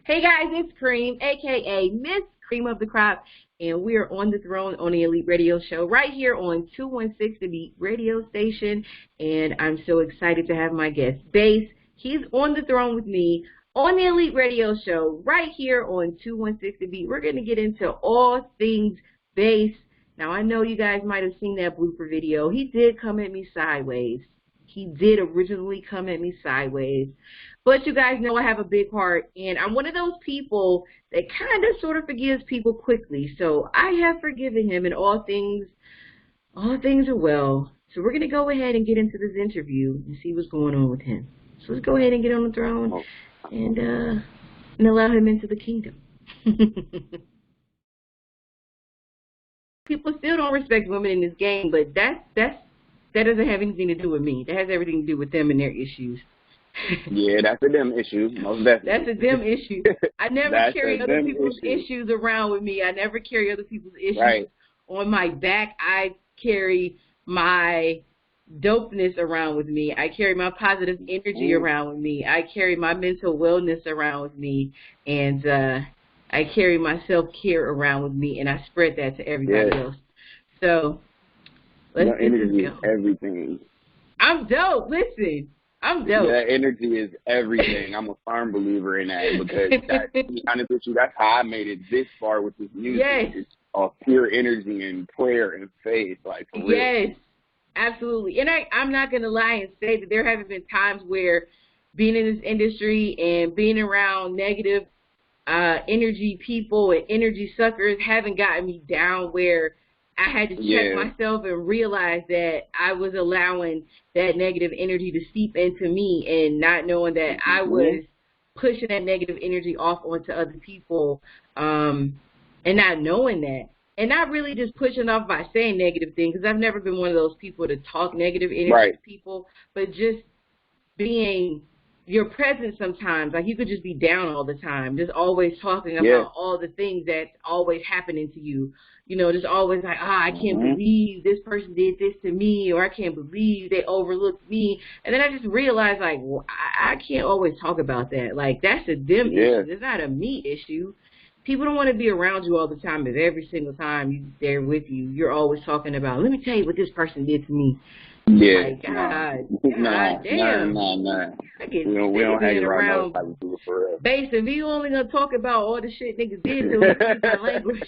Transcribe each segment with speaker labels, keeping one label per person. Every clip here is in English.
Speaker 1: Hey guys, it's Cream, aka Miss Cream of the Crop, and we're on the throne on the Elite Radio Show right here on 216 The Beat radio station. And I'm so excited to have my guest, Bass. He's on the throne with me on the Elite Radio Show right here on 216 The Beat. We're going to get into all things bass. Now, I know you guys might have seen that blooper video. He did come at me sideways. He did originally come at me sideways. But you guys know I have a big heart, and I'm one of those people that kind of sort of forgives people quickly. So I have forgiven him, and all things are well. So we're going to go ahead and get into this interview and see what's going on with him. So let's go ahead and get on the throne and allow him into the kingdom. People still don't respect women in this game, but that doesn't have anything to do with me. That has everything to do with them and their issues.
Speaker 2: Yeah, that's a them issue, most definitely.
Speaker 1: That's a them issue. I never carry other people's issues around with me. I never carry other people's issues on my back. I carry my dopeness around with me. I carry my positive energy around with me. I carry my mental wellness around with me. And I carry my self-care around with me, and I spread that to everybody else. So let's get this going.
Speaker 2: Everything.
Speaker 1: I'm dope. Listen. I'm dope.
Speaker 2: Yeah, energy is everything. I'm a firm believer in that because, to be honest with you, that's how I made it this far with this music.
Speaker 1: Yes.
Speaker 2: It's all pure energy and prayer and faith, like for real.
Speaker 1: Yes, absolutely. And I'm not going to lie and say that there haven't been times where being in this industry and being around negative energy people and energy suckers haven't gotten me down where I had to check myself and realize that I was allowing that negative energy to seep into me and not knowing that I was pushing that negative energy off onto other people and not knowing that. And not really just pushing off by saying negative things, because I've never been one of those people to talk negative energy to people, but just being your presence sometimes. Like you could just be down all the time, just always talking about all the things that's always happening to you. You know, just always like, I can't believe this person did this to me, or I can't believe they overlooked me. And then I just realized, like, well, I can't always talk about that. Like, that's a them issue. It's not a me issue. People don't want to be around you all the time. If every single time they're with you, you're always talking about, let me tell you what this person did to me.
Speaker 2: Yeah.
Speaker 1: Like, God damn.
Speaker 2: Nah.
Speaker 1: I get
Speaker 2: we don't hang around those type of people for real.
Speaker 1: Base, if you only going to talk about all the shit niggas did to us in that language,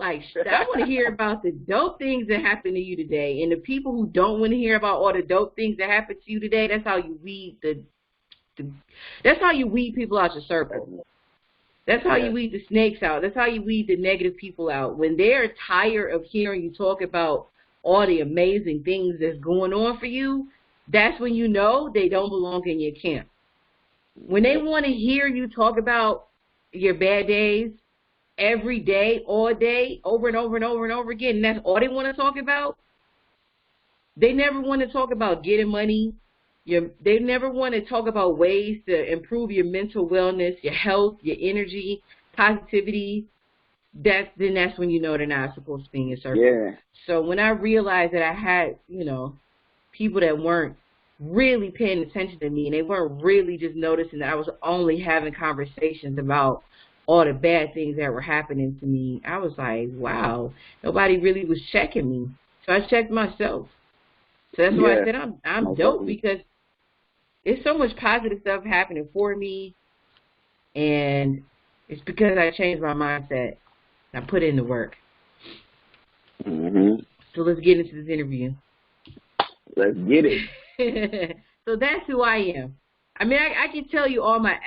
Speaker 1: like, I want to hear about the dope things that happened to you today. And the people who don't want to hear about all the dope things that happened to you today, that's how you weed that's how you weed people out your circle. That's how you weed the snakes out. That's how you weed the negative people out. When they're tired of hearing you talk about all the amazing things that's going on for you, that's when you know they don't belong in your camp. When they want to hear you talk about your bad days every day, all day, over and over and over and over again, and that's all they want to talk about, they never want to talk about getting money. They never want to talk about ways to improve your mental wellness, your health, your energy, positivity. That's when you know they're not supposed to be in your circle.
Speaker 2: Yeah.
Speaker 1: So when I realized that I had, people that weren't really paying attention to me, and they weren't really just noticing that I was only having conversations about all the bad things that were happening to me, I was like, wow, nobody really was checking me. So I checked myself. So that's why I said I'm dope, because there's so much positive stuff happening for me, and it's because I changed my mindset. I put in the work. So let's get into this interview.
Speaker 2: Let's get it.
Speaker 1: So that's who I am. I mean, I can tell you all my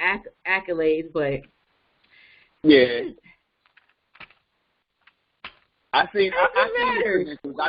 Speaker 1: accolades, but
Speaker 2: I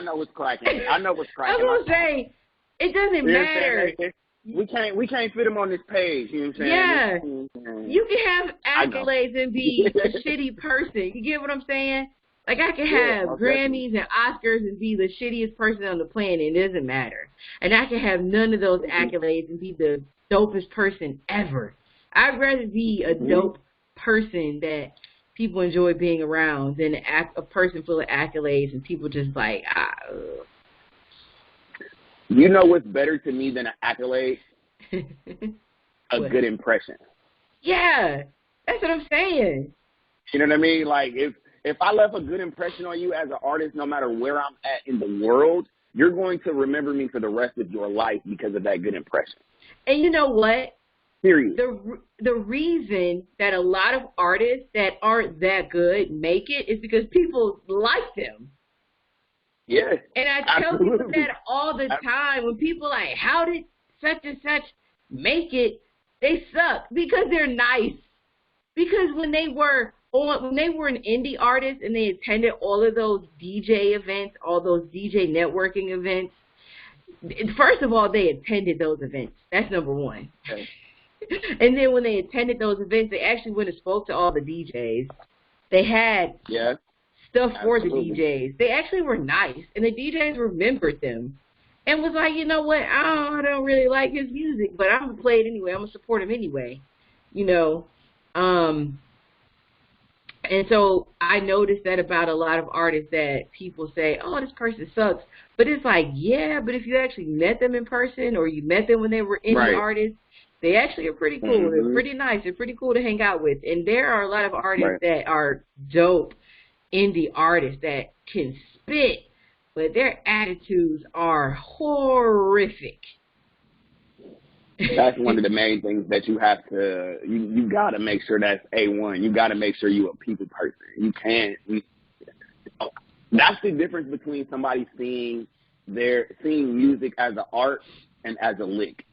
Speaker 2: know what's cracking. I know what's cracking.
Speaker 1: I was gonna say it doesn't matter.
Speaker 2: We can't fit them on this page. You know what I'm saying?
Speaker 1: Yeah, you can have accolades and be a shitty person. You get what I'm saying? Like I can have Grammys and Oscars and be the shittiest person on the planet. It doesn't matter. And I can have none of those accolades and be the dopest person ever. I'd rather be a dope person that people enjoy being around than a person full of accolades and people just like,
Speaker 2: You know what's better to me than an accolade? A good impression.
Speaker 1: Yeah. That's what I'm saying.
Speaker 2: You know what I mean? Like, if I left a good impression on you as an artist, no matter where I'm at in the world, you're going to remember me for the rest of your life because of that good impression.
Speaker 1: And you know what?
Speaker 2: Period.
Speaker 1: The reason that a lot of artists that aren't that good make it is because people like them.
Speaker 2: Yeah.
Speaker 1: And I tell people that all the time. When people like, how did such and such make it? They suck because they're nice. Because when they were an indie artist and they attended all of those DJ events, all those DJ networking events, first of all, they attended those events. That's number one.
Speaker 2: Okay.
Speaker 1: And then when they attended those events, they actually went and spoke to all the DJs. They had stuff for the DJs. They actually were nice, and the DJs remembered them and was like, you know what, I don't really like his music, but I'm going to play it anyway. I'm going to support him anyway, you know. And so I noticed that about a lot of artists, that people say, oh, this person sucks. But it's like, yeah, but if you actually met them in person, or you met them when they were indie artists, they actually are pretty cool. Mm-hmm. They're pretty nice. They're pretty cool to hang out with. And there are a lot of artists that are dope indie artists that can spit, but their attitudes are horrific.
Speaker 2: That's one of the main things that you have to, you got to make sure that's A1. You got to make sure you're a people person. You can't, that's the difference between somebody seeing music as an art and as a lick.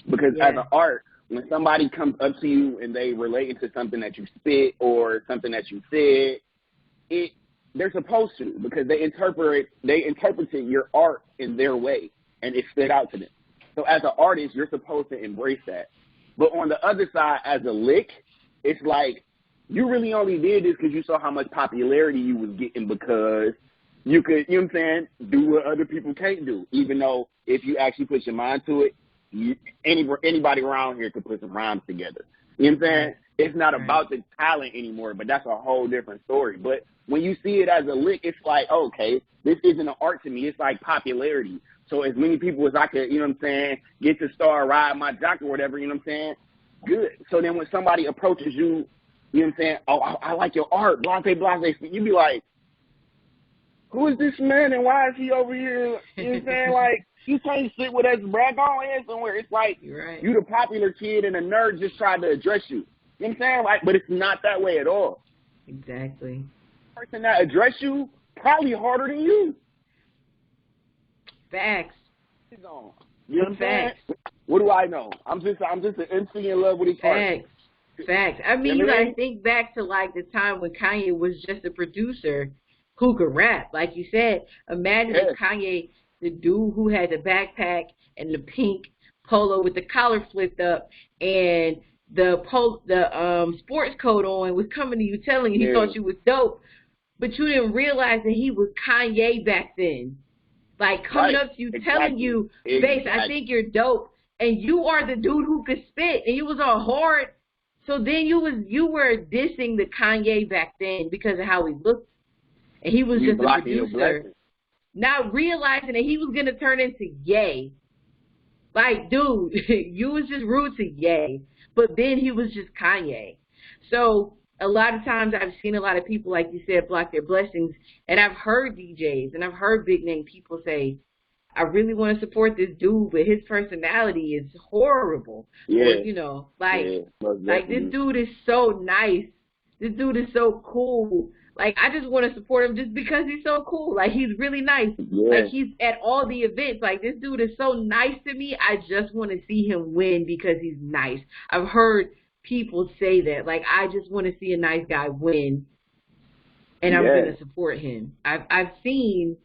Speaker 2: Because as an art, when somebody comes up to you and they relate to something that you spit or something that you said, they're supposed to, because they interpreted your art in their way, and it stood out to them. So as an artist, you're supposed to embrace that. But on the other side, as a lick, it's like you really only did this because you saw how much popularity you was getting, because you could, you know what I'm saying, do what other people can't do. Even though if you actually put your mind to it, anybody around here could put some rhymes together. You know what I'm saying? It's not about the talent anymore, but that's a whole different story. But when you see it as a lick, it's like, okay, this isn't an art to me. It's like popularity. So as many people as I could, you know what I'm saying, get to start ride my jock or whatever, you know what I'm saying, good. So then when somebody approaches you, you know what I'm saying, oh, I like your art, blase, you be like, who is this man and why is he over here? You know what I'm saying? Like, you can't sit with us, bro. Go ahead somewhere. It's like you the popular kid and a nerd just tried to address you. You know what I'm saying? Like, but it's not that way at all.
Speaker 1: Exactly.
Speaker 2: The person that address you probably harder than you.
Speaker 1: Facts.
Speaker 2: You know what I'm saying? What do I know? I'm just an MC in love with his art.
Speaker 1: Facts. I mean, you gotta think back to like the time when Kanye was just a producer who could rap. Like you said, imagine if Kanye, the dude who had the backpack and the pink polo with the collar flipped up and the sports coat on, was coming to you telling you he thought you was dope, but you didn't realize that he was Kanye back then. Like coming up to you telling you, Bass, I think you're dope, and you are the dude who could spit, and you was all hard. So then you were dissing the Kanye back then because of how he looked, and he was just a producer, not realizing that he was gonna turn into Ye. Like, dude, you was just rude to Ye, but then he was just Kanye. So a lot of times I've seen a lot of people, like you said, block their blessings, and I've heard DJs and I've heard big name people say, I really want to support this dude, but his personality is horrible.
Speaker 2: Yeah.
Speaker 1: Or, you know, like this dude is so nice. This dude is so cool. Like, I just want to support him just because he's so cool. Like, he's really nice.
Speaker 2: Yeah.
Speaker 1: Like, he's at all the events. Like, this dude is so nice to me. I just want to see him win because he's nice. I've heard people say that. Like, I just want to see a nice guy win, and I'm going to support him. I've seen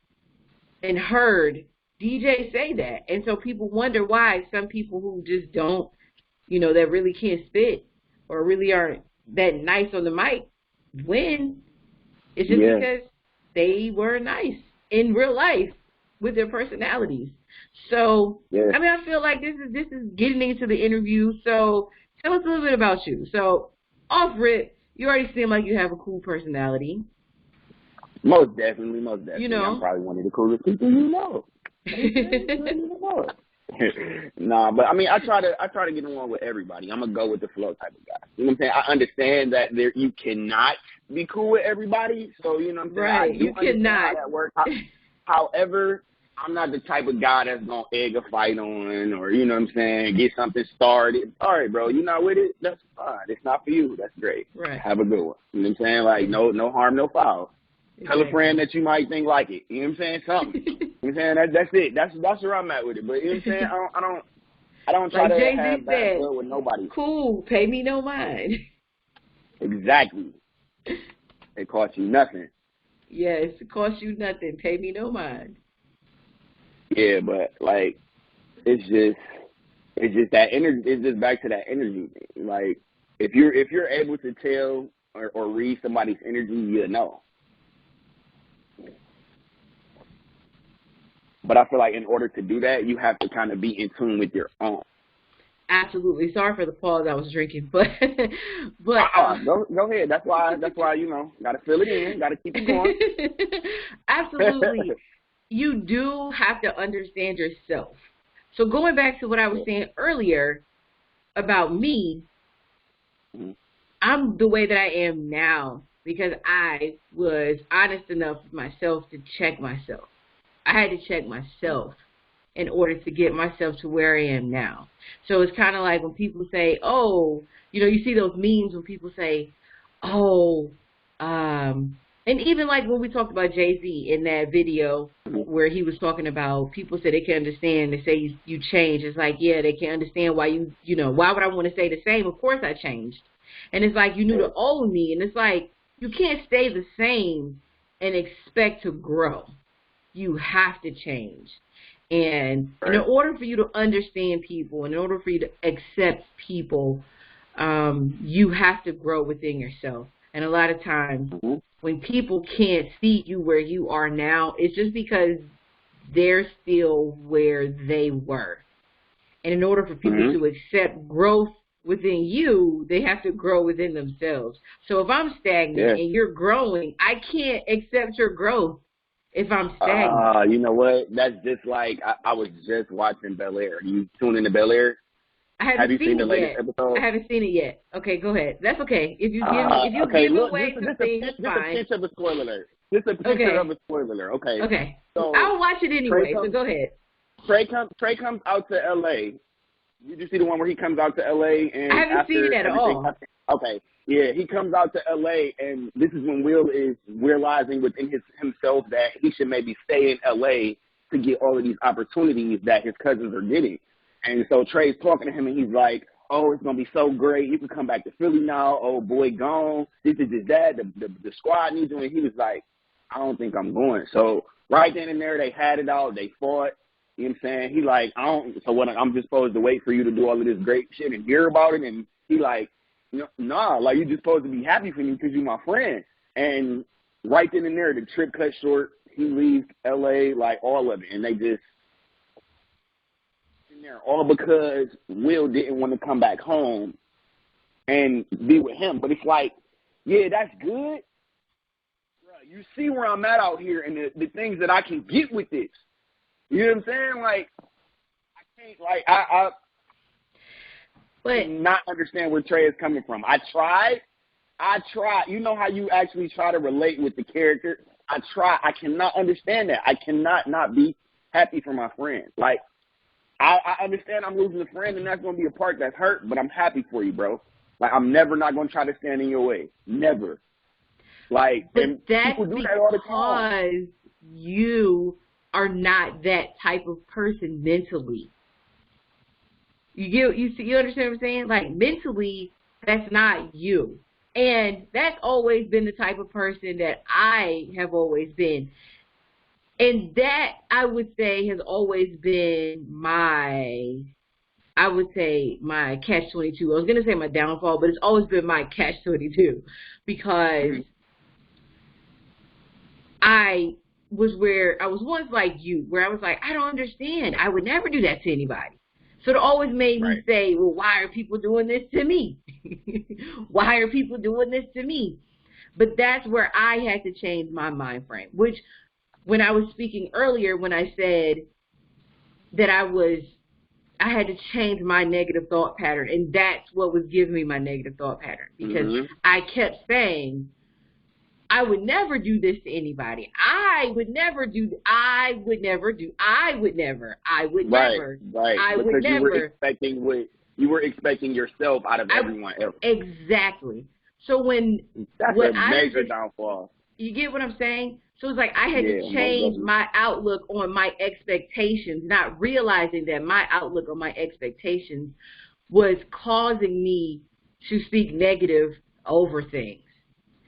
Speaker 1: and heard DJs say that. And so people wonder why some people who just don't, you know, that really can't spit or really aren't that nice on the mic win. It's just because they were nice in real life with their personalities. So, I mean, I feel like this is getting into the interview. So tell us a little bit about you. So off rip, you already seem like you have a cool personality.
Speaker 2: Most definitely.
Speaker 1: You know,
Speaker 2: I'm probably one of the coolest people you know. Nah, but I mean, I try to get along with everybody. I'm a go with the flow type of guy. You know what I'm saying? I understand that you cannot be cool with everybody. So you know what I'm saying?
Speaker 1: Right,
Speaker 2: I do
Speaker 1: you
Speaker 2: understand
Speaker 1: cannot.
Speaker 2: how that works. However, I'm not the type of guy that's gonna egg a fight on, or you know what I'm saying, get something started. All right, bro, you're not with it. That's fine. It's not for you. That's great.
Speaker 1: Right.
Speaker 2: Have a good one. You know what I'm saying? Like no harm, no foul. Tell a friend that you might think like it. You know what I'm saying? Something. You know what I'm saying? That's it. That's where I'm at with it. But you know what I'm saying? I don't try
Speaker 1: like
Speaker 2: to
Speaker 1: Jay-Z
Speaker 2: have bad
Speaker 1: said,
Speaker 2: blood with nobody.
Speaker 1: Cool, pay me no mind.
Speaker 2: Exactly. It costs you nothing.
Speaker 1: Yes, it costs you nothing. Pay me no mind.
Speaker 2: Yeah, but like it's just that energy. It's just back to that energy thing. Like if you're able to tell or read somebody's energy, you know. But I feel like in order to do that, you have to kind of be in tune with your own.
Speaker 1: Absolutely. Sorry for the pause. I was drinking, but
Speaker 2: go ahead. That's why you know, got to fill it in, got to keep it going.
Speaker 1: Absolutely. You do have to understand yourself. So going back to what I was saying earlier about me, I'm the way that I am now because I was honest enough with myself to check myself. I had to check myself in order to get myself to where I am now. So it's kind of like when people say, oh, you know, you see those memes when people say, oh, and even like when we talked about Jay-Z in that video where he was talking about people say they can understand, they say you change. It's like, yeah, they can't understand why you know, why would I want to stay the same? Of course I changed. And it's like you knew the old me. And it's like you can't stay the same and expect to grow. You have to change. And in order for you to understand people, in order for you to accept people, you have to grow within yourself. And a lot of times when people can't see you where you are now, it's just because they're still where they were. And in order for people to accept growth within you, they have to grow within themselves. So if I'm stagnant and you're growing, I can't accept your growth if I'm stagnant.
Speaker 2: You know what? That's just like I was just watching Bel-Air. You tuned into Bel-Air?
Speaker 1: Have you seen
Speaker 2: the latest episode?
Speaker 1: I haven't seen it yet. Okay, go ahead. That's okay. If you give away some things, fine.
Speaker 2: Just a picture of a spoiler alert. Just a picture of a spoiler alert. Okay.
Speaker 1: Okay.
Speaker 2: So
Speaker 1: I'll watch it anyway. So go ahead.
Speaker 2: Trey comes out to L.A. Did you see the one where he comes out to L.A. and
Speaker 1: I haven't seen it at all.
Speaker 2: Okay. Yeah, he comes out to L.A. and this is when Will is realizing within himself that he should maybe stay in L.A. to get all of these opportunities that his cousins are getting. And so Trey's talking to him, and he's like, oh, it's going to be so great. You can come back to Philly now. Oh, boy, gone. This is that. The squad needs you. And he was like, I don't think I'm going. So right then and there, they had it all. They fought. You know what I'm saying? He like, so what, I'm just supposed to wait for you to do all of this great shit and hear about it? And he like, nah, like, you're just supposed to be happy for me because you're my friend. And right then and there, the trip cut short. He leaves L.A., like, all of it. And they just, there, all because Will didn't want to come back home and be with him. But it's like, yeah, that's good. Bruh, you see where I'm at out here and the things that I can get with this. You know what I'm saying? Like, I can't, like, I not understand where Trey is coming from. I tried. You know how you actually try to relate with the character? I cannot understand that. I cannot not be happy for my friend. Like, I understand I'm losing a friend, and that's going to be a part that's hurt, but I'm happy for you, bro. Like, I'm never not going to try to stand in your way. Never. Like,
Speaker 1: but
Speaker 2: and
Speaker 1: that's
Speaker 2: people do that all the time.
Speaker 1: Because you are not that type of person mentally. You understand what I'm saying? Like, mentally, that's not you. And that's always been the type of person that I have always been. And that, I would say, has always been my catch-22. I was going to say my downfall, but it's always been my catch-22 because I was once like you, where I was like, I don't understand. I would never do that to anybody. So it always made me say, well, why are people doing this to me? Why are people doing this to me? But that's where I had to change my mind frame, which when I was speaking earlier, when I said that I was I had to change my negative thought pattern, and that's what was giving me my negative thought pattern, because I kept saying, I would never do this to anybody. I would never. I would never.
Speaker 2: You were expecting yourself out of everyone else.
Speaker 1: Exactly. So
Speaker 2: that's a major downfall.
Speaker 1: You get what I'm saying? So it's like I had to change my outlook on my expectations, not realizing that my outlook on my expectations was causing me to speak negative over things.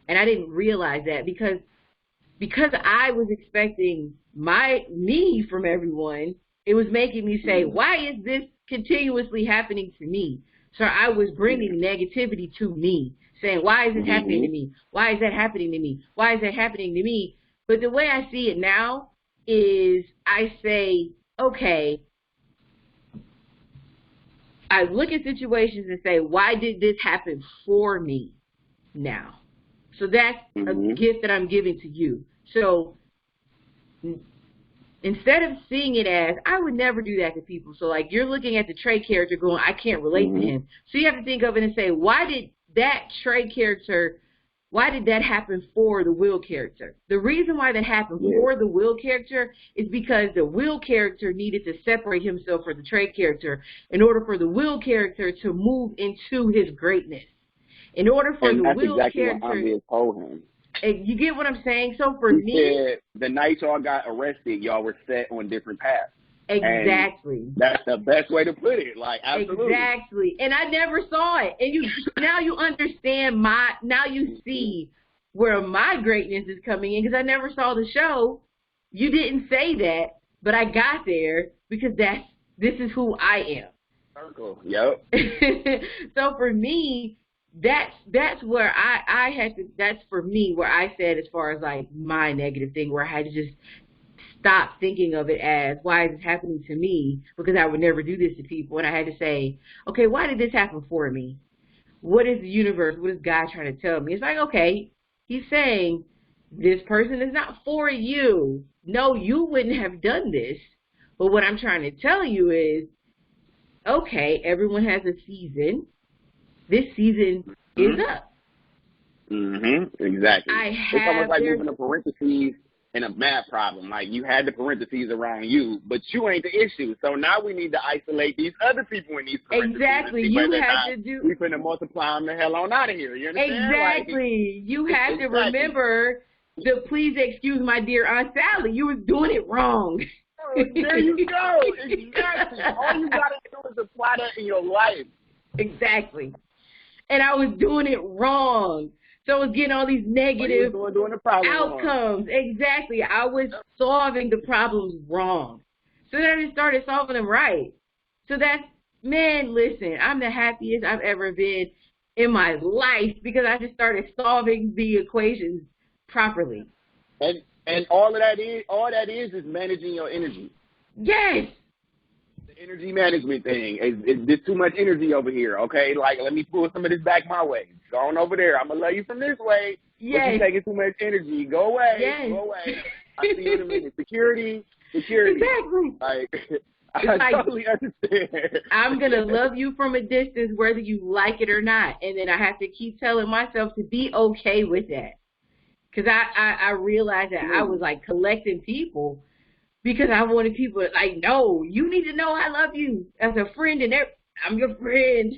Speaker 1: And I didn't realize that because I was expecting me from everyone, it was making me say, why is this continuously happening to me? So I was bringing negativity to me, saying, why is this happening to me? Why is that happening to me? Why is that happening to me? But the way I see it now is I say, okay, I look at situations and say, why did this happen for me now? So that's a gift that I'm giving to you. So instead of seeing it as, I would never do that to people. So like you're looking at the Trey character going, I can't relate to him. So you have to think of it and say, why did that Trey character, why did that happen for the Will character? The reason why that happened for the Will character is because the Will character needed to separate himself from the Trey character in order for the Will character to move into his greatness. In order for the Will character,
Speaker 2: what Andrea told him.
Speaker 1: You get what I'm saying? So for
Speaker 2: he said, the night y'all got arrested, y'all were set on different paths.
Speaker 1: Exactly.
Speaker 2: And that's the best way to put it. Like, absolutely.
Speaker 1: Exactly. And I never saw it. And now you understand now you see where my greatness is coming in, because I never saw the show. You didn't say that, but I got there because this is who I am.
Speaker 2: Circle. Yep.
Speaker 1: So for me, that's where I had to, that's for me where I said, as far as like my negative thing, where I had to just stop thinking of it as, why is this happening to me? Because I would never do this to people. And I had to say, okay, why did this happen for me? What is the universe? What is God trying to tell me? It's like, okay, he's saying this person is not for you. No, you wouldn't have done this. But what I'm trying to tell you is, okay, everyone has a season. This season is up.
Speaker 2: Exactly. It's almost like moving the parentheses in a math problem. Like, you had the parentheses around you, but you ain't the issue. So now we need to isolate these other people in these parentheses.
Speaker 1: Exactly. You have to do.
Speaker 2: We're going to multiply them the hell on out of here. You understand?
Speaker 1: Exactly. Like, you have to remember the please excuse my dear Aunt Sally. You was doing it wrong.
Speaker 2: There you go. Exactly. All you got to do is apply that in your life.
Speaker 1: Exactly. And I was doing it wrong. So I was getting all these negative
Speaker 2: doing the problem
Speaker 1: outcomes.
Speaker 2: wrong.
Speaker 1: Exactly. I was solving the problems wrong. So then I just started solving them right. So that's, man, listen, I'm the happiest I've ever been in my life because I just started solving the equations properly.
Speaker 2: And all that is managing your energy.
Speaker 1: Yes.
Speaker 2: Energy management thing. There's too much energy over here, okay? Like, let me pull some of this back my way. Go on over there. I'm going to love you from this way.
Speaker 1: Yes.
Speaker 2: But you're taking too much energy. Go away.
Speaker 1: Yes.
Speaker 2: Go away. I see you in a minute. Security.
Speaker 1: Exactly.
Speaker 2: Like, I totally understand.
Speaker 1: I'm going to love you from a distance whether you like it or not. And then I have to keep telling myself to be okay with that. Because I realized that I was, like, collecting people because I wanted people to, like, no, you need to know I love you as a friend, and I'm your friend.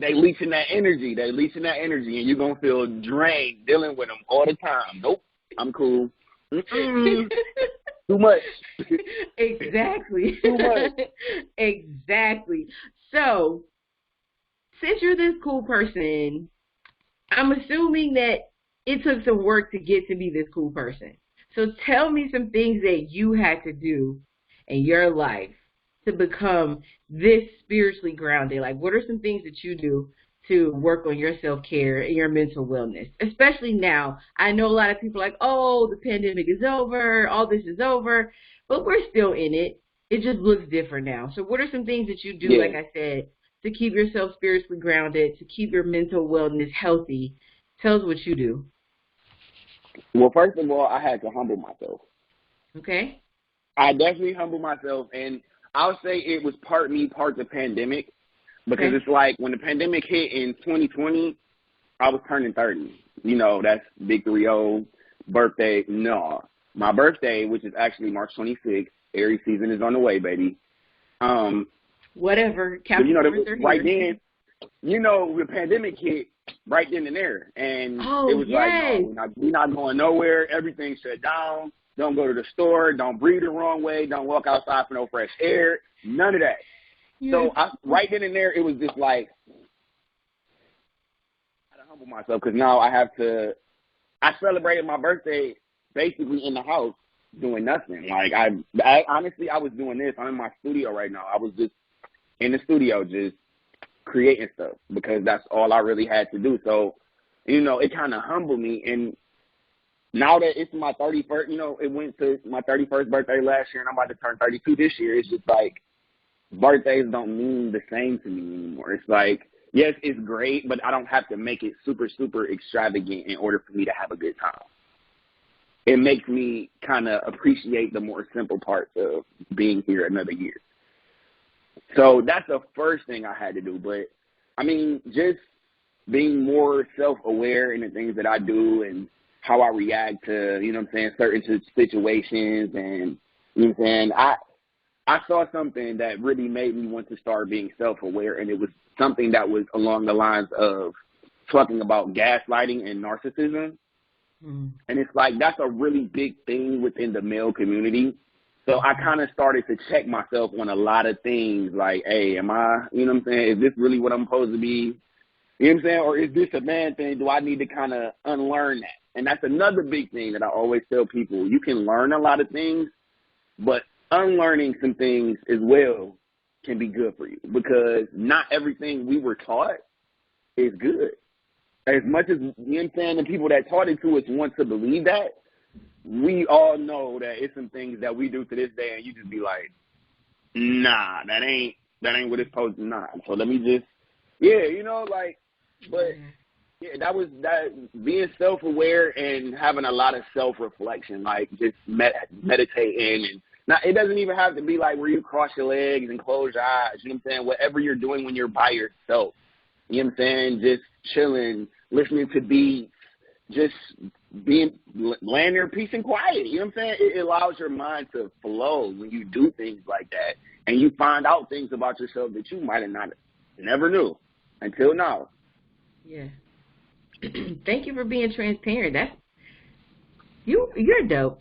Speaker 2: They leeching that energy. And you're going to feel drained dealing with them all the time. Nope, I'm cool. Too much.
Speaker 1: Exactly.
Speaker 2: Too much.
Speaker 1: Exactly. So, since you're this cool person, I'm assuming that it took some work to get to be this cool person. So tell me some things that you had to do in your life to become this spiritually grounded. Like, what are some things that you do to work on your self-care and your mental wellness? Especially now. I know a lot of people are like, oh, the pandemic is over, all this is over, but we're still in it. It just looks different now. So what are some things that you do, like I said, to keep yourself spiritually grounded, to keep your mental wellness healthy? Tell us what you do.
Speaker 2: Well, first of all, I had to humble myself.
Speaker 1: Okay.
Speaker 2: I definitely humbled myself, and I'll say it was part me, part the pandemic, because
Speaker 1: Okay.
Speaker 2: it's like when the pandemic hit in 2020, I was turning 30. You know, that's big 3-0 birthday. No, my birthday, which is actually March 26th, Aries season is on the way, baby.
Speaker 1: Whatever.
Speaker 2: But you know,
Speaker 1: Capricorns are
Speaker 2: right
Speaker 1: here.
Speaker 2: then, you know, the pandemic hit right then and there, and
Speaker 1: Oh,
Speaker 2: it was like,
Speaker 1: yes.
Speaker 2: no, we're not going nowhere. Everything shut down. Don't go to the store. Don't breathe the wrong way. Don't walk outside for no fresh air. None of that.
Speaker 1: Yes.
Speaker 2: So right then and there, it was just like I had to humble myself because now I celebrated my birthday basically in the house doing nothing. Like I honestly, I was doing this. I'm in my studio right now. I was just in the studio just creating stuff because that's all I really had to do. So, you know, it kind of humbled me. And now that it's my 31st, you know, it went to my 31st birthday last year and I'm about to turn 32 this year. It's just like birthdays don't mean the same to me anymore. It's like, yes, it's great, but I don't have to make it super, super extravagant in order for me to have a good time. It makes me kind of appreciate the more simple parts of being here another year. So that's the first thing I had to do. But, I mean, just being more self-aware in the things that I do and how I react to, you know what I'm saying, certain situations. And, you know what I'm saying, I saw something that really made me want to start being self-aware, and it was something that was along the lines of talking about gaslighting and narcissism.
Speaker 1: Mm.
Speaker 2: And it's like that's a really big thing within the male community. So I kind of started to check myself on a lot of things like, hey, am I, you know what I'm saying, is this really what I'm supposed to be, you know what I'm saying, or is this a man thing? Do I need to kind of unlearn that? And that's another big thing that I always tell people. You can learn a lot of things, but unlearning some things as well can be good for you because not everything we were taught is good. As much as, you know what I'm saying, the people that taught it to us want to believe that, we all know that it's some things that we do to this day and you just be like, nah, that ain't what it's supposed to not. So let me just, yeah, you know, like, but yeah, that being self-aware and having a lot of self-reflection, like just meditating and now it doesn't even have to be like where you cross your legs and close your eyes, you know what I'm saying? Whatever you're doing when you're by yourself, you know what I'm saying? Just chilling, listening to beats, just laying there peace and quiet. You know what I'm saying? It allows your mind to flow when you do things like that. And you find out things about yourself that you might have never knew until now.
Speaker 1: Yeah. Thank you for being transparent. You're dope.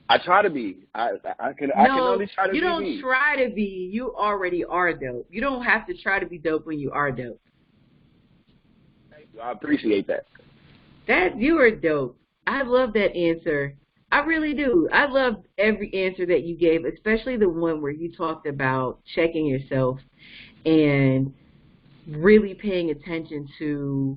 Speaker 2: I try to be. I can only try to be.
Speaker 1: You don't
Speaker 2: me.
Speaker 1: try to be. You already are dope. You don't have to try to be dope when you are dope.
Speaker 2: Thank you. I appreciate that.
Speaker 1: That you are dope. I love that answer. I really do. I love every answer that you gave, especially the one where you talked about checking yourself and really paying attention to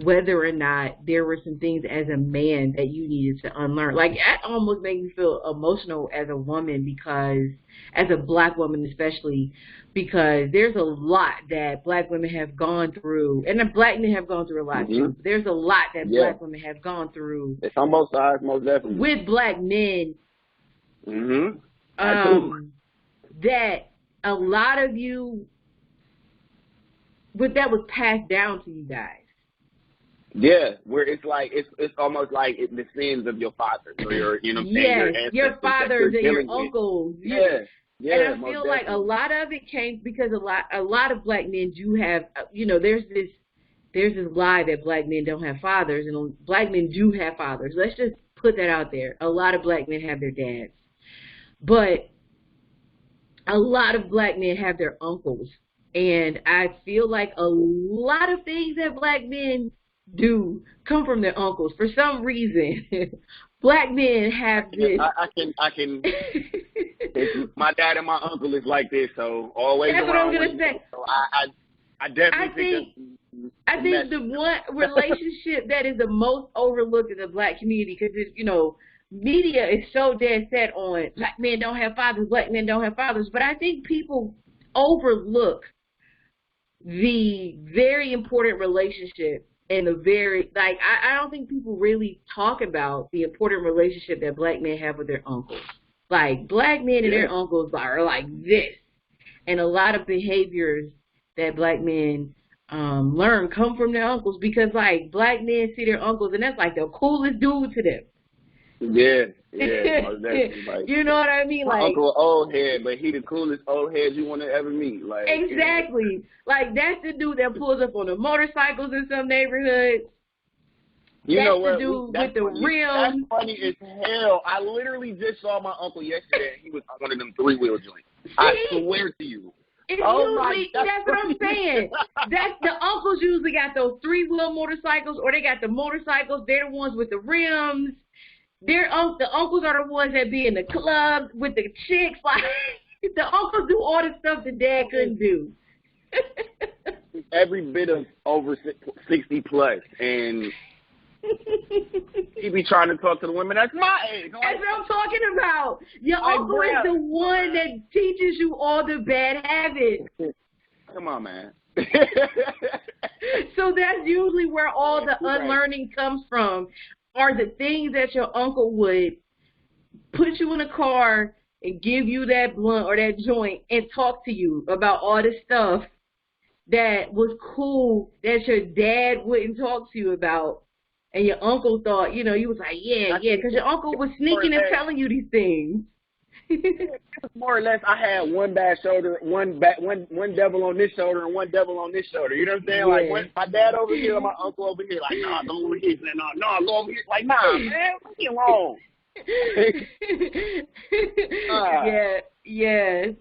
Speaker 1: whether or not there were some things as a man that you needed to unlearn. Like, that almost made me feel emotional as a woman because, as a black woman especially, because there's a lot that black women have gone through, and the black men have gone through a lot too. There's a lot that black women have gone through.
Speaker 2: It's on both sides, most definitely.
Speaker 1: With black men. That a lot of you, but that was passed down to you guys.
Speaker 2: Yeah, where it's like it's almost like the sins of your fathers or your, you know what I'm saying,
Speaker 1: your fathers and your uncles.
Speaker 2: Yeah.
Speaker 1: And I feel like a lot of it came because a lot of black men do have, you know, there's this lie that black men don't have fathers, and black men do have fathers. Let's just put that out there. A lot of black men have their dads, but a lot of black men have their uncles, and I feel like a lot of things that black men do come from their uncles for some reason. Black men have this.
Speaker 2: I can. My dad and my uncle is like this, so always.
Speaker 1: That's what I'm gonna say.
Speaker 2: So I definitely
Speaker 1: I think the one relationship that is the most overlooked in the black community, because you know, media is so dead set on black men don't have fathers, black men don't have fathers, but I think people overlook the very important relationship. And I don't think people really talk about the important relationship that black men have with their uncles. Like, black men and
Speaker 2: Yeah.
Speaker 1: their uncles are like this. And a lot of behaviors that black men learn come from their uncles, because, like, black men see their uncles, and that's like the coolest dude to them.
Speaker 2: Yeah, most definitely. Like,
Speaker 1: you know what I mean?
Speaker 2: my
Speaker 1: Like,
Speaker 2: uncle old head, but he the coolest old head you want to ever meet. Like,
Speaker 1: exactly. Like, that's the dude that pulls up on the motorcycles in some neighborhoods.
Speaker 2: you
Speaker 1: That's
Speaker 2: know
Speaker 1: the
Speaker 2: what?
Speaker 1: dude
Speaker 2: That's
Speaker 1: with the
Speaker 2: funny.
Speaker 1: rims.
Speaker 2: That's funny as hell. I literally just saw my uncle yesterday, and he was on one of them 3-wheel joints. I swear to you.
Speaker 1: It's
Speaker 2: my
Speaker 1: usually,
Speaker 2: God.
Speaker 1: that's what I'm saying. That's the uncles usually got those 3-wheel motorcycles, or they got the motorcycles. They're the ones with the rims. The uncles are the ones that be in the clubs with the chicks. Like, the uncles do all the stuff the dad couldn't do.
Speaker 2: Every bit of over 60 plus, and he be trying to talk to the women. That's my age.
Speaker 1: That's what I'm talking about. Your
Speaker 2: Like,
Speaker 1: uncle is the one that teaches you all the bad habits.
Speaker 2: Come on, man.
Speaker 1: So that's usually where all the unlearning comes from, are the things that your uncle would put you in a car and give you that blunt or that joint and talk to you about all the stuff that was cool that your dad wouldn't talk to you about. And your uncle thought, you know, you was like, yeah, because your uncle was sneaking and telling you these things.
Speaker 2: More or less, I had one bad shoulder, one devil on this shoulder, and one devil on this shoulder. You know what I'm saying?
Speaker 1: Yeah.
Speaker 2: Like, my dad over here, and my uncle over here. Like, nah, go over here. No, go over here. Like, nah, man, leave me alone.
Speaker 1: Yeah.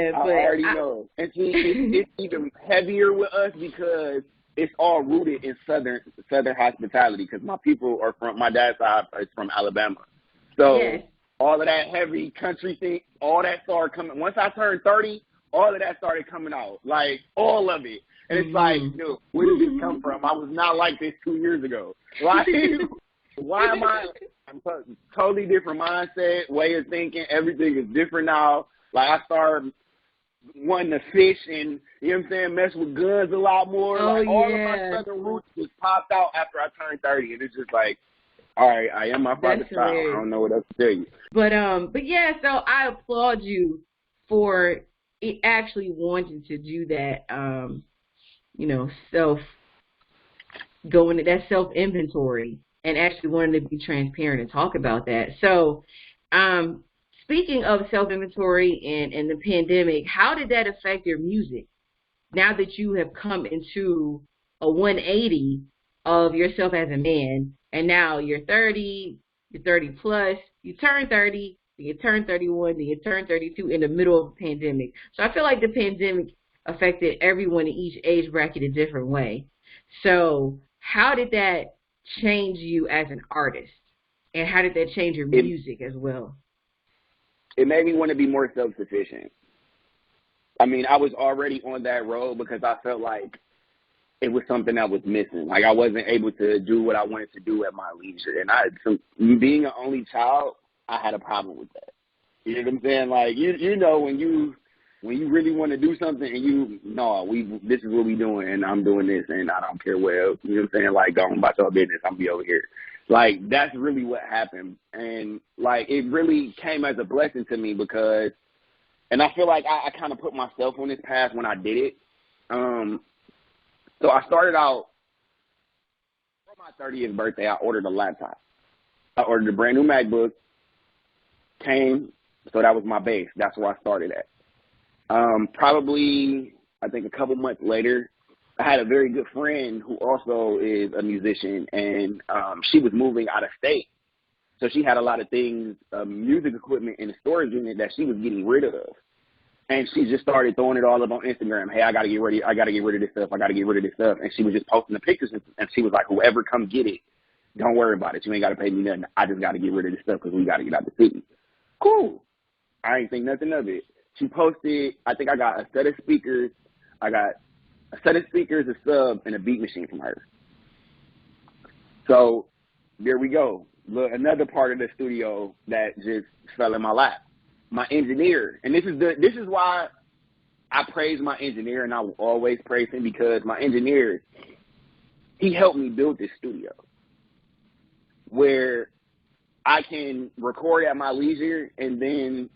Speaker 2: I
Speaker 1: But
Speaker 2: already know. And see, it's even heavier with us because it's all rooted in southern hospitality. Because my dad's side is from Alabama, so.
Speaker 1: Yes.
Speaker 2: All of that heavy country thing, all that started coming. Once I turned 30, all of that started coming out, like all of it. And it's like, dude, where did this come from? I was not like this 2 years ago. Like, why am I? I'm totally different mindset, way of thinking. Everything is different now. Like, I started wanting to fish and, you know what I'm saying, mess with guns a lot more. Like, all of my southern roots just popped out after I turned 30, and it's just like, all right, I am my father's child. I don't know what else to tell you.
Speaker 1: But yeah, so I applaud you for it actually wanting to do that, you know, going to that self-inventory and actually wanting to be transparent and talk about that. So, speaking of self-inventory and the pandemic, how did that affect your music now that you have come into a 180 of yourself as a man? And now you're 30, you're 30 plus, you turn 30, then you turn 31, then you turn 32 in the middle of a pandemic. So I feel like the pandemic affected everyone in each age bracket a different way. So how did that change you as an artist? And how did that change your music as well?
Speaker 2: It made me want to be more self-sufficient. I mean, I was already on that road because I felt like it was something that was missing. Like, I wasn't able to do what I wanted to do at my leisure. And being an only child, I had a problem with that. You know what I'm saying? Like, you know, when you really want to do something and this is what we doing and I'm doing this and I don't care what else. You know what I'm saying? Like, go on about your business. I'm be over here. Like, that's really what happened. And, like, it really came as a blessing to me because, and I feel like I kind of put myself on this path when I did it. So I started out, for my 30th birthday, I ordered a laptop. I ordered a brand new MacBook, so that was my base. That's where I started at. Probably, I think a couple months later, I had a very good friend who also is a musician, and she was moving out of state. So she had a lot of things, music equipment in the storage unit that she was getting rid of. And she just started throwing it all up on Instagram. Hey, I got to get rid of this stuff. I got to get rid of this stuff. And she was just posting the pictures. And she was like, whoever come get it, don't worry about it. You ain't got to pay me nothing. I just got to get rid of this stuff because we got to get out the city. Cool. I ain't think nothing of it. She posted, I think I got a set of speakers. I got a set of speakers, a sub, and a beat machine from her. So there we go. Look, another part of the studio that just fell in my lap. My engineer, and this is why I praise my engineer, and I will always praise him, because my engineer, he helped me build this studio where I can record at my leisure, and then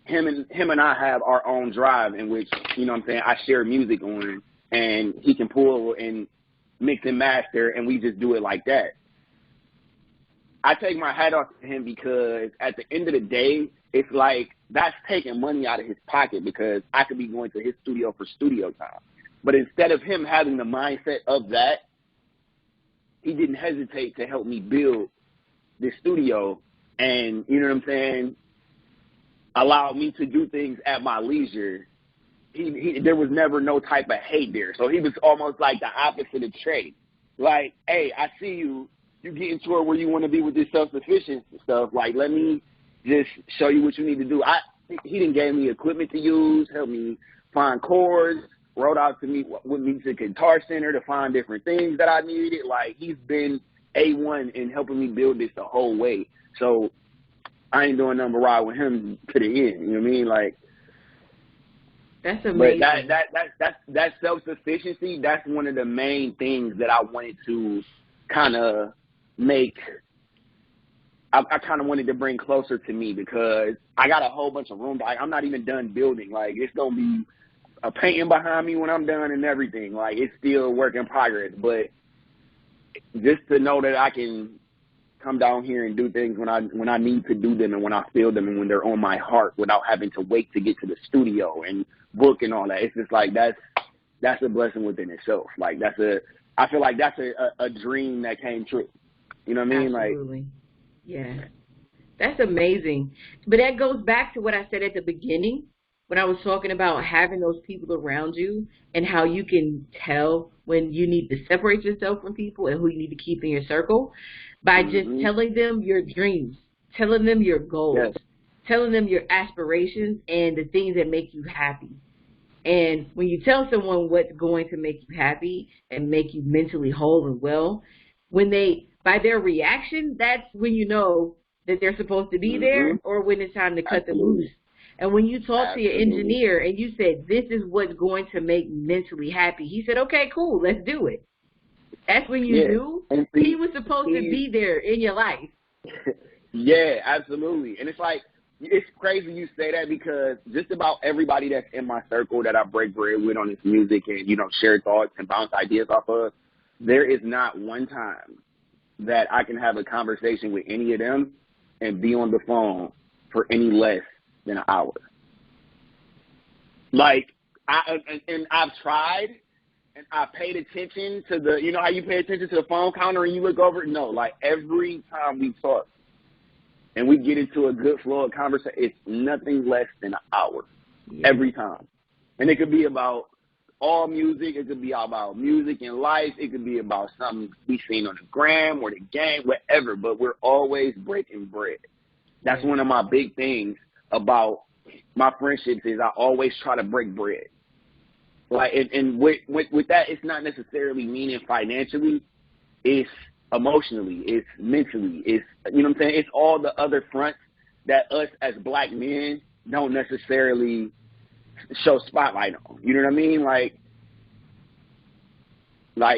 Speaker 2: him and I have our own drive in which, you know what I'm saying, I share music on, and he can pull and mix and master, and we just do it like that. I take my hat off to him because at the end of the day, it's like that's taking money out of his pocket because I could be going to his studio for studio time. But instead of him having the mindset of that, he didn't hesitate to help me build this studio and, you know what I'm saying, allow me to do things at my leisure. There was never no type of hate there. So he was almost like the opposite of Trey. Like, hey, I see you getting to where you want to be with this self-sufficient stuff. Like, let me just show you what you need to do. He done gave me equipment to use, helped me find chords, wrote out to me with me to Guitar Center to find different things that I needed. Like, he's been A1 in helping me build this the whole way. So I ain't doing nothing but ride with him to the end. You know what I mean? Like,
Speaker 1: that's amazing.
Speaker 2: But that self-sufficiency, that's one of the main things that I wanted to kind of make. I kind of wanted to bring closer to me because I got a whole bunch of room. I'm not even done building. Like, it's going to be a painting behind me when I'm done and everything. Like, it's still a work in progress. But just to know that I can come down here and do things when I need to do them and when I feel them and when they're on my heart without having to wait to get to the studio and book and all that. It's just like that's a blessing within itself. Like, I feel like that's a dream that came true. You know what I mean?
Speaker 1: Absolutely. Yeah. That's amazing. But that goes back to what I said at the beginning when I was talking about having those people around you and how you can tell when you need to separate yourself from people and who you need to keep in your circle by just telling them your dreams, telling them your goals,
Speaker 2: yes,
Speaker 1: telling them your aspirations and the things that make you happy. And when you tell someone what's going to make you happy and make you mentally whole and well, by their reaction, that's when you know that they're supposed to be there or when it's time to cut them loose. And when you talk to your engineer and you said, this is what's going to make me mentally happy, he said, okay, cool, let's do it. That's when you knew he was supposed to be there in your life.
Speaker 2: Yeah, absolutely. And it's like, it's crazy you say that because just about everybody that's in my circle that I break bread with on this music and, you know, share thoughts and bounce ideas off of, there is not one time that I can have a conversation with any of them and be on the phone for any less than an hour. Like, I've tried and I paid attention to the, you know how you pay attention to the phone counter and you look over it? No, like every time we talk and we get into a good flow of conversation, it's nothing less than an hour every time. And it could be about all music. It could be about music and life. It could be about something we seen on the gram or the game, whatever. But we're always breaking bread. That's one of my big things about my friendships is I always try to break bread. Like, and with that, it's not necessarily meaning financially. It's emotionally. It's mentally. It's, you know what I'm saying? It's all the other fronts that us as black men don't necessarily show spotlight on. You know what I mean? Like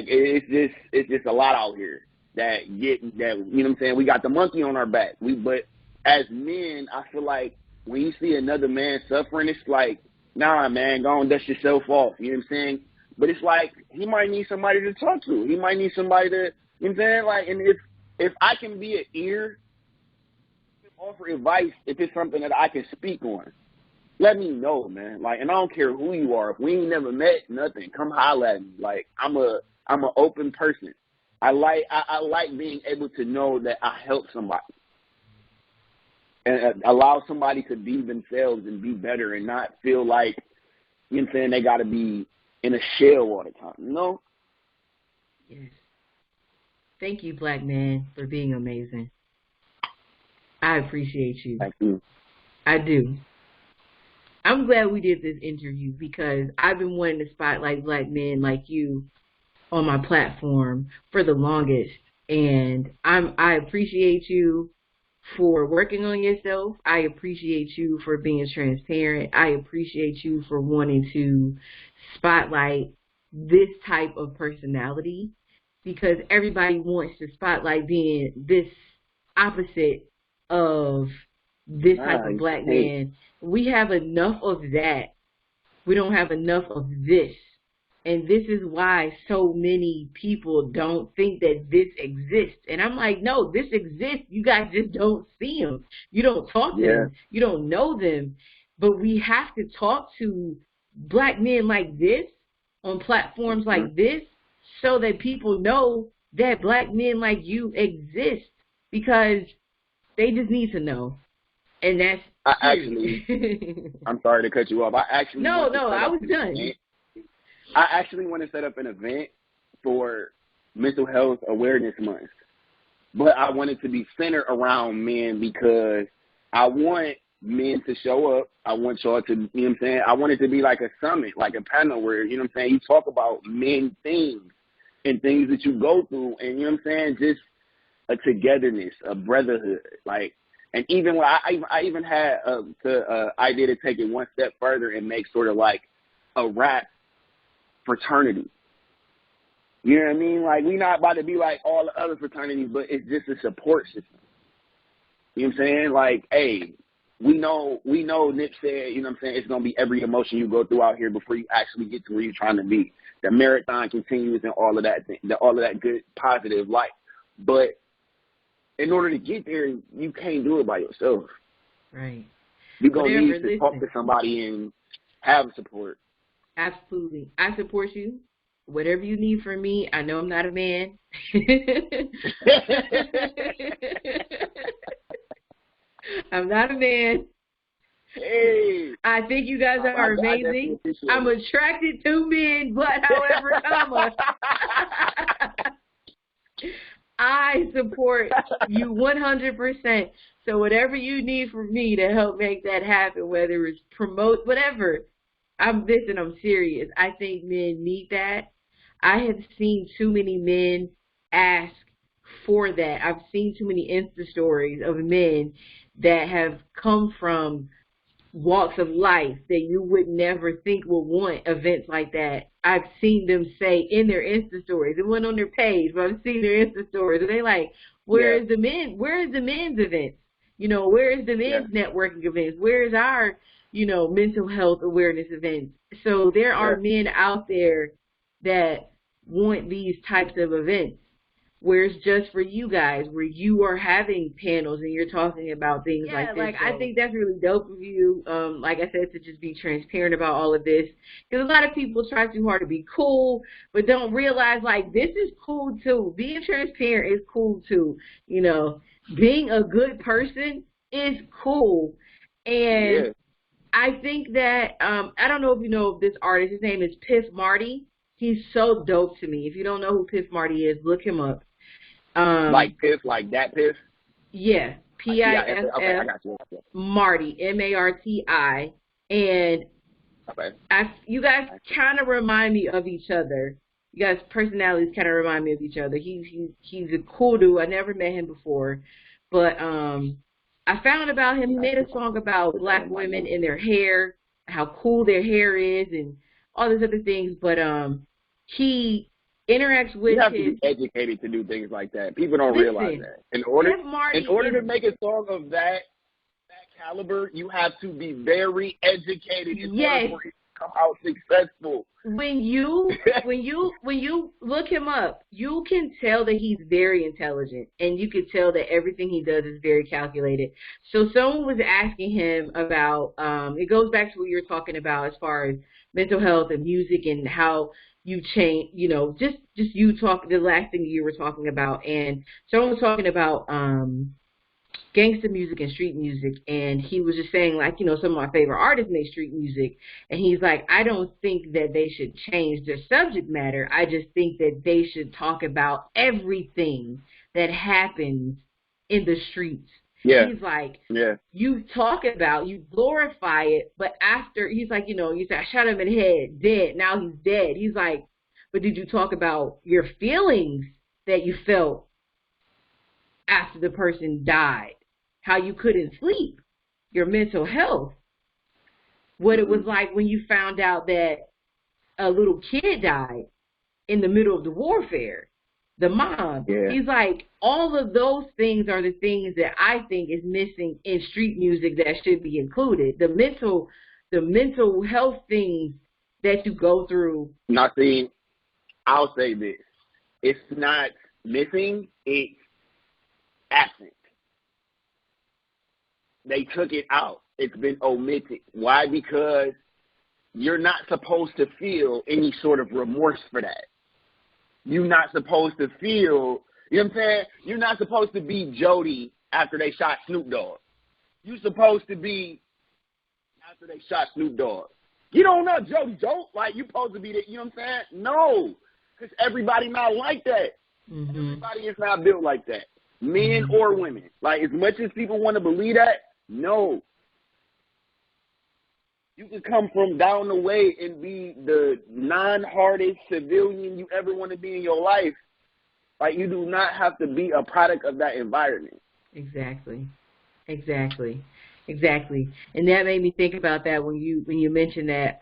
Speaker 2: it's just a lot out here that you know what I'm saying? We got the monkey on our back. But as men, I feel like when you see another man suffering, it's like, nah, man, go and dust yourself off. You know what I'm saying? But it's like he might need somebody to talk to. He might need somebody to, you know what I'm saying? Like, and if I can be an ear, offer advice if it's something that I can speak on, let me know, man. Like, and I don't care who you are. If we ain't never met, nothing, come holler at me. Like, I'm an open person. I like being able to know that I help somebody and allow somebody to be themselves and be better and not feel like, you know what I'm saying, they got to be in a shell all the time, you know?
Speaker 1: Yes. Thank you, Black Man, for being amazing. I appreciate you.
Speaker 2: Thank you.
Speaker 1: I do. I'm glad we did this interview because I've been wanting to spotlight black men like you on my platform for the longest. And I appreciate you for working on yourself. I appreciate you for being transparent. I appreciate you for wanting to spotlight this type of personality because everybody wants to spotlight being this opposite of this type of
Speaker 2: Nice.
Speaker 1: black
Speaker 2: Hey,
Speaker 1: man. We have enough of that. We don't have enough of this. And this is why so many people don't think that this exists. And I'm like, no, this exists. You guys just don't see them. You don't talk to
Speaker 2: yeah.
Speaker 1: them. You don't know them. But we have to talk to black men like this on platforms
Speaker 2: Mhm.
Speaker 1: like this so that people know that black men like you exist, because they just need to know. And that's
Speaker 2: I actually,
Speaker 1: period.
Speaker 2: I'm sorry to cut you off. I actually
Speaker 1: No,
Speaker 2: want to
Speaker 1: no,
Speaker 2: set
Speaker 1: I
Speaker 2: up
Speaker 1: was
Speaker 2: an
Speaker 1: done.
Speaker 2: event. I actually want to set up an event for Mental Health Awareness Month. But I want it to be centered around men because I want men to show up. I want y'all to, you know what I'm saying? I want it to be like a summit, like a panel where, you know what I'm saying, you talk about men things and things that you go through and, you know what I'm saying, just a togetherness, a brotherhood. Like, and even when I even had idea to take it one step further and make sort of like a rap fraternity. You know what I mean? Like, we not about to be like all the other fraternities, but it's just a support system. You know what I'm saying? Like, hey, we know Nip said, you know what I'm saying, it's going to be every emotion you go through out here before you actually get to where you're trying to be. The marathon continues and all of that good, positive life. But in order to get there, you can't do it by yourself.
Speaker 1: Right.
Speaker 2: You're going to
Speaker 1: Whatever,
Speaker 2: need to talk to
Speaker 1: listen.
Speaker 2: somebody and have support.
Speaker 1: Absolutely. I support you. Whatever you need from me, I know I'm not a man. I'm not a man.
Speaker 2: Hey,
Speaker 1: I think you guys are
Speaker 2: I definitely
Speaker 1: amazing.
Speaker 2: appreciate
Speaker 1: I'm
Speaker 2: it.
Speaker 1: attracted to men, but however, comma, I support you 100%. So whatever you need from me to help make that happen, whether it's promote, whatever, I'm serious. I think men need that. I have seen too many men ask for that. I've seen too many Insta stories of men that have come from walks of life that you would never think would want events like that. I've seen them say in their Insta stories, it wasn't on their page, but I've seen their Insta stories, and they like, where
Speaker 2: Yeah,
Speaker 1: is the men? Where is the men's events? You know, where is the
Speaker 2: yeah,
Speaker 1: men's networking events? Where is our, mental health awareness events? So there
Speaker 2: yeah.
Speaker 1: are men out there that want these types of events where it's just for you guys, where you are having panels and you're talking about things like this. Like, I think that's really dope of you. Like I said, to just be transparent about all of this, because a lot of people try too hard to be cool, but don't realize like this is cool too. Being transparent is cool too. Being a good person is cool, and
Speaker 2: Yeah.
Speaker 1: I think that I don't know if you know this artist. His name is Piff Marty. He's so dope to me. If you don't know who Piff Marty is, look him up.
Speaker 2: Like Piff, like that Piff?
Speaker 1: Yeah,
Speaker 2: Like P-I-F-F? Okay, I
Speaker 1: Piff
Speaker 2: got you.
Speaker 1: Marty, Marti, and
Speaker 2: Okay.
Speaker 1: you guys kind of remind me of each other. You guys' personalities kind of remind me of each other. He's a cool dude. I never met him before, but I found about him. He made a song about black women and their hair, how cool their hair is, and all these other things. But he interacts
Speaker 2: You
Speaker 1: with
Speaker 2: have to
Speaker 1: his.
Speaker 2: be educated to do things like that. People don't realize
Speaker 1: Listen,
Speaker 2: that. In
Speaker 1: Marty
Speaker 2: order
Speaker 1: is.
Speaker 2: to make a song of that caliber, you have to be very educated in order for it to come out successful.
Speaker 1: When you look him up, you can tell that he's very intelligent, and you can tell that everything he does is very calculated. So someone was asking him about it goes back to what you're talking about as far as mental health and music and how you change, just you talk the last thing you were talking about, and someone was talking about gangster music and street music, and he was just saying like, some of my favorite artists make street music, and he's like, I don't think that they should change their subject matter. I just think that they should talk about everything that happens in the streets.
Speaker 2: Yeah.
Speaker 1: He's like,
Speaker 2: Yeah.
Speaker 1: you talk about, you glorify it, but after, he's like, you say, I shot him in the head, dead, now he's dead. He's like, but did you talk about your feelings that you felt after the person died? How you couldn't sleep, your mental health, what it was like when you found out that a little kid died in the middle of the warfare. the mom.
Speaker 2: Yeah.
Speaker 1: He's like, all of those things are the things that I think is missing in street music that should be included. The mental health things that you go through.
Speaker 2: Now, see, I'll say this. It's not missing, it's absent. They took it out. It's been omitted. Why? Because you're not supposed to feel any sort of remorse for that. You're not supposed to feel, you know what I'm saying? You're not supposed to be Jody after they shot Snoop Dogg. You're supposed to be after they shot Snoop Dogg. You don't know Jody Dope, like you supposed to be that, you know what I'm saying? No, because everybody not like that.
Speaker 1: Mm-hmm.
Speaker 2: Everybody is not built like that, men or women. Like, as much as people want to believe that, no. You can come from down the way and be the non-hardest civilian you ever want to be in your life. Like, you do not have to be a product of that environment.
Speaker 1: Exactly. And that made me think about that when you mentioned that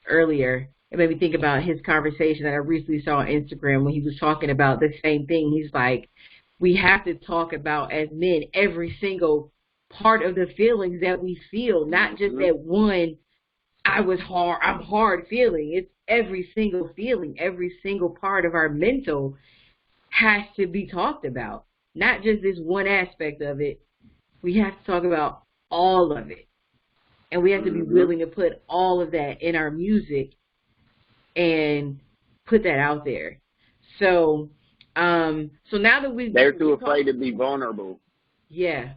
Speaker 1: earlier. It made me think about his conversation that I recently saw on Instagram when he was talking about the same thing. He's like, we have to talk about, as men, every single part of the feelings that we feel, not just that one, I'm hard feeling. It's every single feeling, every single part of our mental has to be talked about, not just this one aspect of it. We have to talk about all of it, and we have to be willing to put all of that in our music and put that out there. So now that
Speaker 2: they're too afraid to be vulnerable.
Speaker 1: Yeah.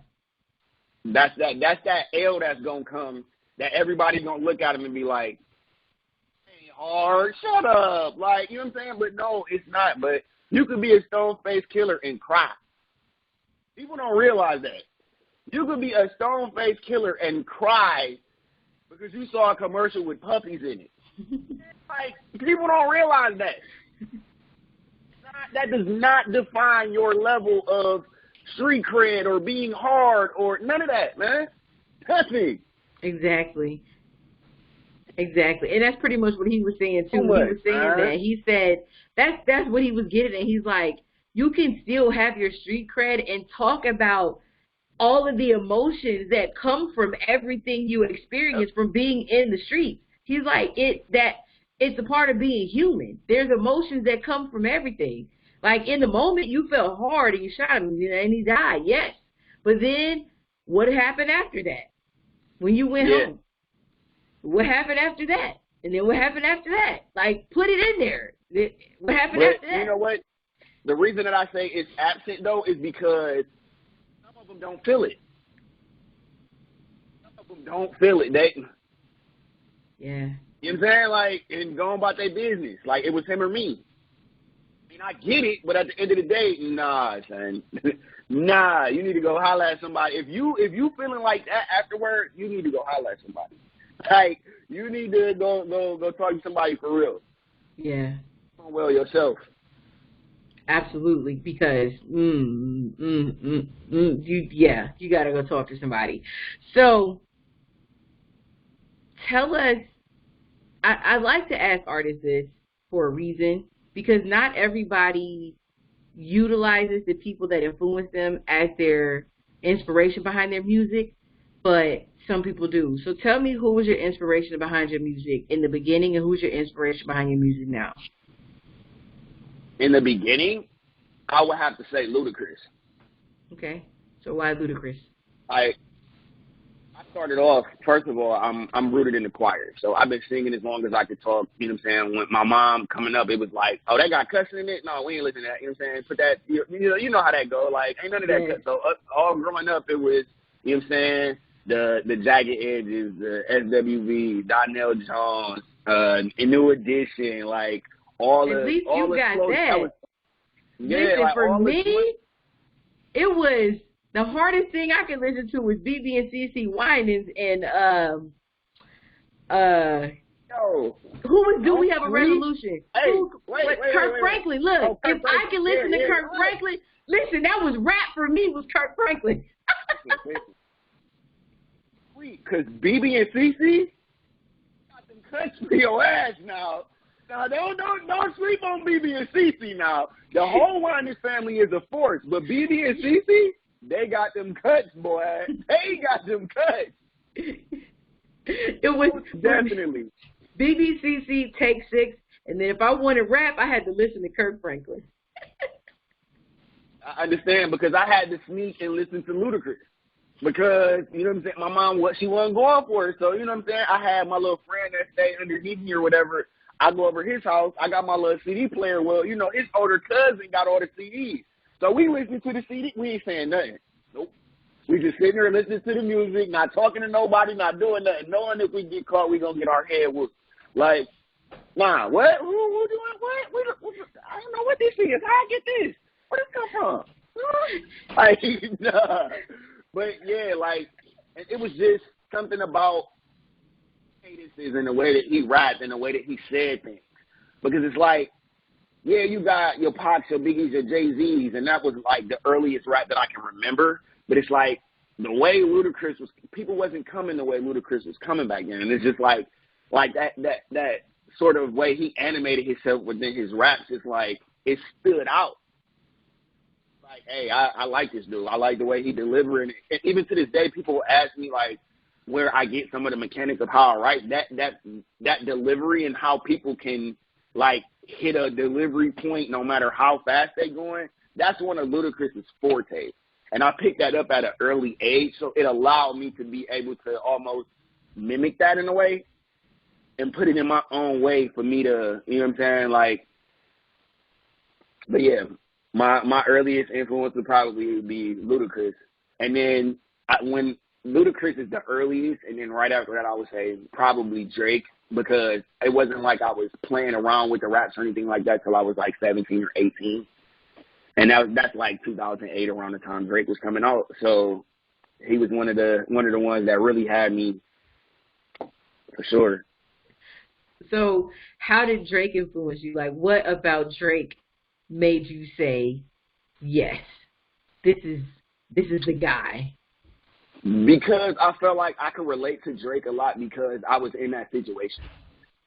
Speaker 2: That's that L that's gonna come, that everybody's gonna look at him and be like, hey, hard, shut up. Like, you know what I'm saying? But no, it's not. But you could be a stone-faced killer and cry. People don't realize that. You could be a stone-faced killer and cry because you saw a commercial with puppies in it. Like, people don't realize that. That does not define your level of street cred or being hard or none of that, man. Nothing.
Speaker 1: Exactly. And that's pretty much what he was saying, too. He was saying that. He said that's what he was getting at. He's like, you can still have your street cred and talk about all of the emotions that come from everything you experience from being in the streets. He's like, it's a part of being human. There's emotions that come from everything. Like, in the moment, you felt hard and you shot him and he died, yes. But then, what happened after that? When you went home? What happened after that? And then what happened after that? Like, put it in there. What happened after that?
Speaker 2: You know what? The reason that I say it's absent, though, is because some of them don't feel it. Some of them don't feel it.
Speaker 1: Yeah.
Speaker 2: You know what I'm saying? Like, and going about their business. Like, it was him or me. I mean, I get it, but at the end of the day, nah, son. Nah, you need to go holler at somebody. If you feeling like that afterward, you need to go holler at somebody. Like, you need to go talk to somebody for real.
Speaker 1: Yeah.
Speaker 2: Well, yourself.
Speaker 1: Absolutely, because you gotta go talk to somebody. So tell us. I like to ask artists this for a reason, because not everybody utilizes the people that influence them as their inspiration behind their music, but some people do. So tell me, who was your inspiration behind your music in the beginning, and who's your inspiration behind your music now?
Speaker 2: In the beginning, I would have to say Ludacris.
Speaker 1: Okay, so why Ludacris?
Speaker 2: I started off, first of all, I'm rooted in the choir. So I've been singing as long as I could talk, you know what I'm saying? When my mom coming up, it was like, oh, that got cussing in it? No, we ain't listening to that, you know what I'm saying? Put that, you know how that go. Like, ain't none of that. So all growing up, it was, you know what I'm saying, the Jagged Edges, the SWV, Donnell Jones, a New Edition, like, all
Speaker 1: At least you got that.
Speaker 2: Listen,
Speaker 1: like, for me, it was, the hardest thing I could listen to was BB and CC Winans and who was Do We Have a Revolution?
Speaker 2: Hey,
Speaker 1: Kirk Franklin. Look, if I can listen to Kirk Franklin, listen, that was rap for me, was Kirk Franklin.
Speaker 2: Because BB and CC got them cuts for your ass now. Now, don't sleep on BB and CC now. The whole Winans family is a force, but BB and CC, they got them cuts, boy. They got them cuts.
Speaker 1: It was
Speaker 2: definitely
Speaker 1: BBCC Take 6, and then if I wanted rap, I had to listen to Kirk Franklin.
Speaker 2: I understand, because I had to sneak and listen to Ludacris. Because, you know what I'm saying, my mom, she wasn't going for it. So, you know what I'm saying, I had my little friend that stayed underneath me or whatever. I go over his house. I got my little CD player. Well, you know, his older cousin got all the CDs. So we listening to the CD. We ain't saying nothing. Nope. We just sitting there listening to the music, not talking to nobody, not doing nothing, knowing if we get caught, we going to get our head whooped. Like, nah, what? Who doing what? I don't know what this is. How I get this? Where this come from? Like, nah. But, yeah, like, it was just something about cadences and the way that he rapped and the way that he said things. Because it's like, yeah, you got your Pacs, your Biggies, your Jay-Z's, and that was, like, the earliest rap that I can remember. But it's like the way Ludacris was, people wasn't coming the way Ludacris was coming back then. And it's just like that sort of way he animated himself within his raps, it's like, it stood out. Like, hey, I like this dude. I like the way he delivered. And even to this day, people will ask me, like, where I get some of the mechanics of how I write. That delivery and how people can, like, hit a delivery point no matter how fast they're going, that's one of Ludacris's forte. And I picked that up at an early age, so it allowed me to be able to almost mimic that in a way and put it in my own way for me to, you know what I'm saying, like, but yeah, my earliest influence would probably be Ludacris. And then when Ludacris is the earliest, and then right after that I would say probably Drake, because it wasn't like I was playing around with the raps or anything like that till I was like 17 or 18. And that's like 2008, around the time Drake was coming out. So he was one of the ones that really had me, for sure.
Speaker 1: So how did Drake influence you? Like, what about Drake made you say, yes, this is the guy?
Speaker 2: Because I felt like I could relate to Drake a lot because I was in that situation.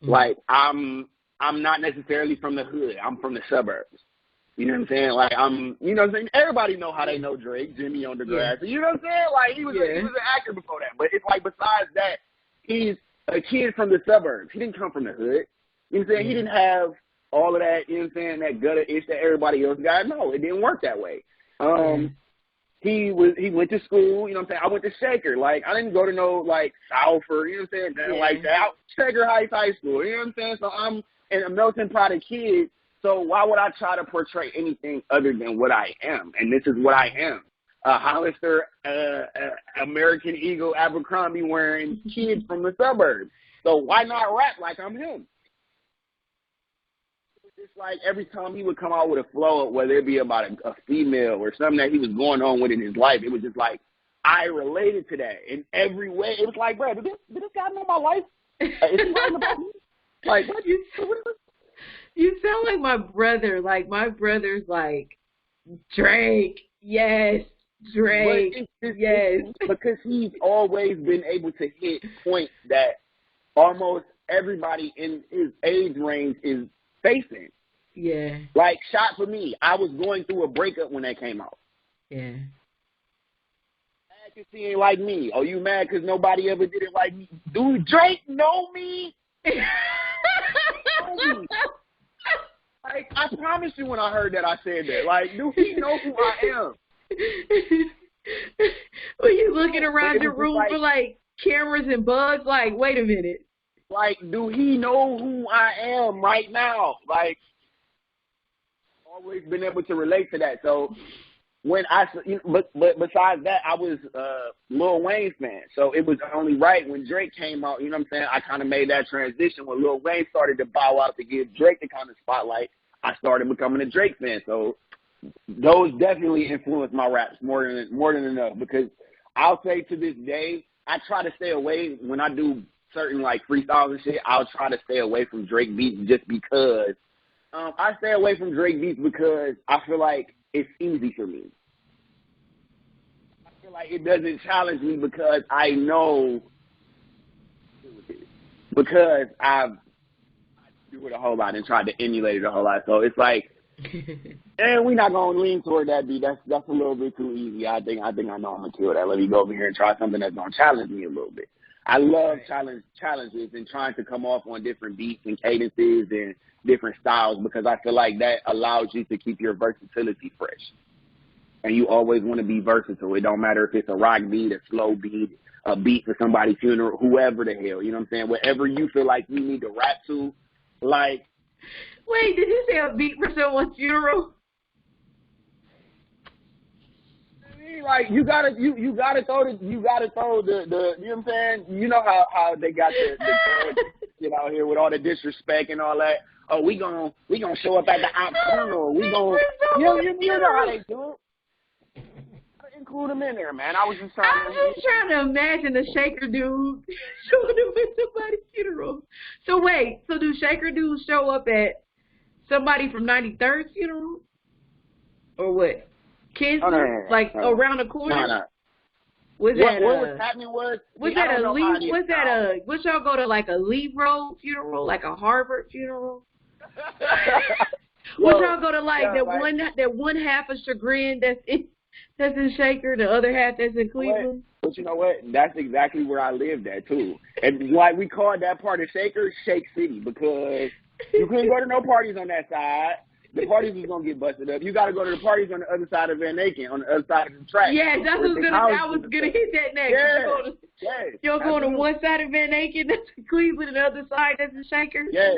Speaker 2: Mm-hmm. Like, I'm not necessarily from the hood. I'm from the suburbs. You know what I'm saying? Like, you know what I'm saying? Everybody know how they know Drake, Jimmy on the Grass. Yeah. You know what I'm saying? Like, he was an actor before that. But it's like, besides that, he's a kid from the suburbs. He didn't come from the hood. You know what I'm saying? He didn't have all of that, you know what I'm saying, that gutter itch that everybody else got. No, it didn't work that way. He went to school, you know what I'm saying? I went to Shaker. Like, I didn't go to no, like, South or, you know what I'm saying, nothing like that. Shaker Heights High School, you know what I'm saying? So I'm a melting pot of kids. So why would I try to portray anything other than what I am? And this is what I am. A Hollister, American Eagle, Abercrombie wearing kid from the suburbs. So why not rap like I'm him? It's like every time he would come out with a flow, whether it be about a female or something that he was going on with in his life, it was just like, I related to that in every way. It was like, bro, did this guy know my life? Is he writing about me? Like, what?
Speaker 1: You sound like my brother. Like, my brother's like, Drake, yes, Drake, yes.
Speaker 2: Because he's always been able to hit points that almost everybody in his age range is facing.
Speaker 1: Yeah.
Speaker 2: Like, Shot for Me, I was going through a breakup when that came out.
Speaker 1: Yeah.
Speaker 2: Mad because he ain't like me. Oh, you mad because nobody ever did it like me? Dude, Drake know me? Like, I promise you when I heard that, I said that. Like, do he know who I am?
Speaker 1: Were you looking around the room for, like, cameras and bugs? Like, wait a minute.
Speaker 2: Like, do he know who I am right now? Like, always been able to relate to that. So, when but besides that, I was Lil Wayne's fan. So, it was only right when Drake came out, you know what I'm saying? I kind of made that transition when Lil Wayne started to bow out to give Drake the kind of spotlight. I started becoming a Drake fan. So, those definitely influenced my raps more than enough. Because I'll say to this day, I try to stay away when I do certain, like, freestyles and shit. I'll try to stay away from Drake beats just because. I stay away from Drake beats because I feel like it's easy for me. I feel like it doesn't challenge me because I know, because I've do it a whole lot and tried to emulate it a whole lot. So it's like, and we're not gonna lean toward that beat. That's a little bit too easy. I think I know I'm gonna kill that. Let me go over here and try something that's gonna challenge me a little bit. I love challenges and trying to come off on different beats and cadences and different styles, because I feel like that allows you to keep your versatility fresh. And you always want to be versatile. It don't matter if it's a rock beat, a slow beat, a beat for somebody's funeral, whoever the hell, you know what I'm saying? Whatever you feel like you need to rap to, like.
Speaker 1: Wait, did you say a beat for someone's funeral?
Speaker 2: Like you gotta throw the you know what I'm saying? You know how they got the get out here with all the disrespect and all that. Oh, we gonna show up at the op funeral. We gonna you know how they do it. Include them in there, man. I was just
Speaker 1: trying to imagine a shaker dude showing up at somebody's funeral. So wait, so do shaker dudes show up at somebody from 93rd funeral, or what? Kids like around the corner.
Speaker 2: No.
Speaker 1: What
Speaker 2: was happening was
Speaker 1: that a Lee? Was that a? Would y'all go to like a Lee Road funeral, like a Harvard funeral? Would y'all go to like that one half of Chagrin that's in Shaker, the other half that's in Cleveland?
Speaker 2: But you know what? That's exactly where I lived at too. And like we called that part of Shaker Shake City, because you couldn't go to no parties on that side. The parties was gonna get busted up. You got to go to the parties on the other side of Van Aiken, on the other side of the track.
Speaker 1: Yeah, I was gonna hit that next.
Speaker 2: Yeah,
Speaker 1: you're going to one side of Van Aiken, that's in Cleveland, and the other side that's in Shaker.
Speaker 2: Yeah.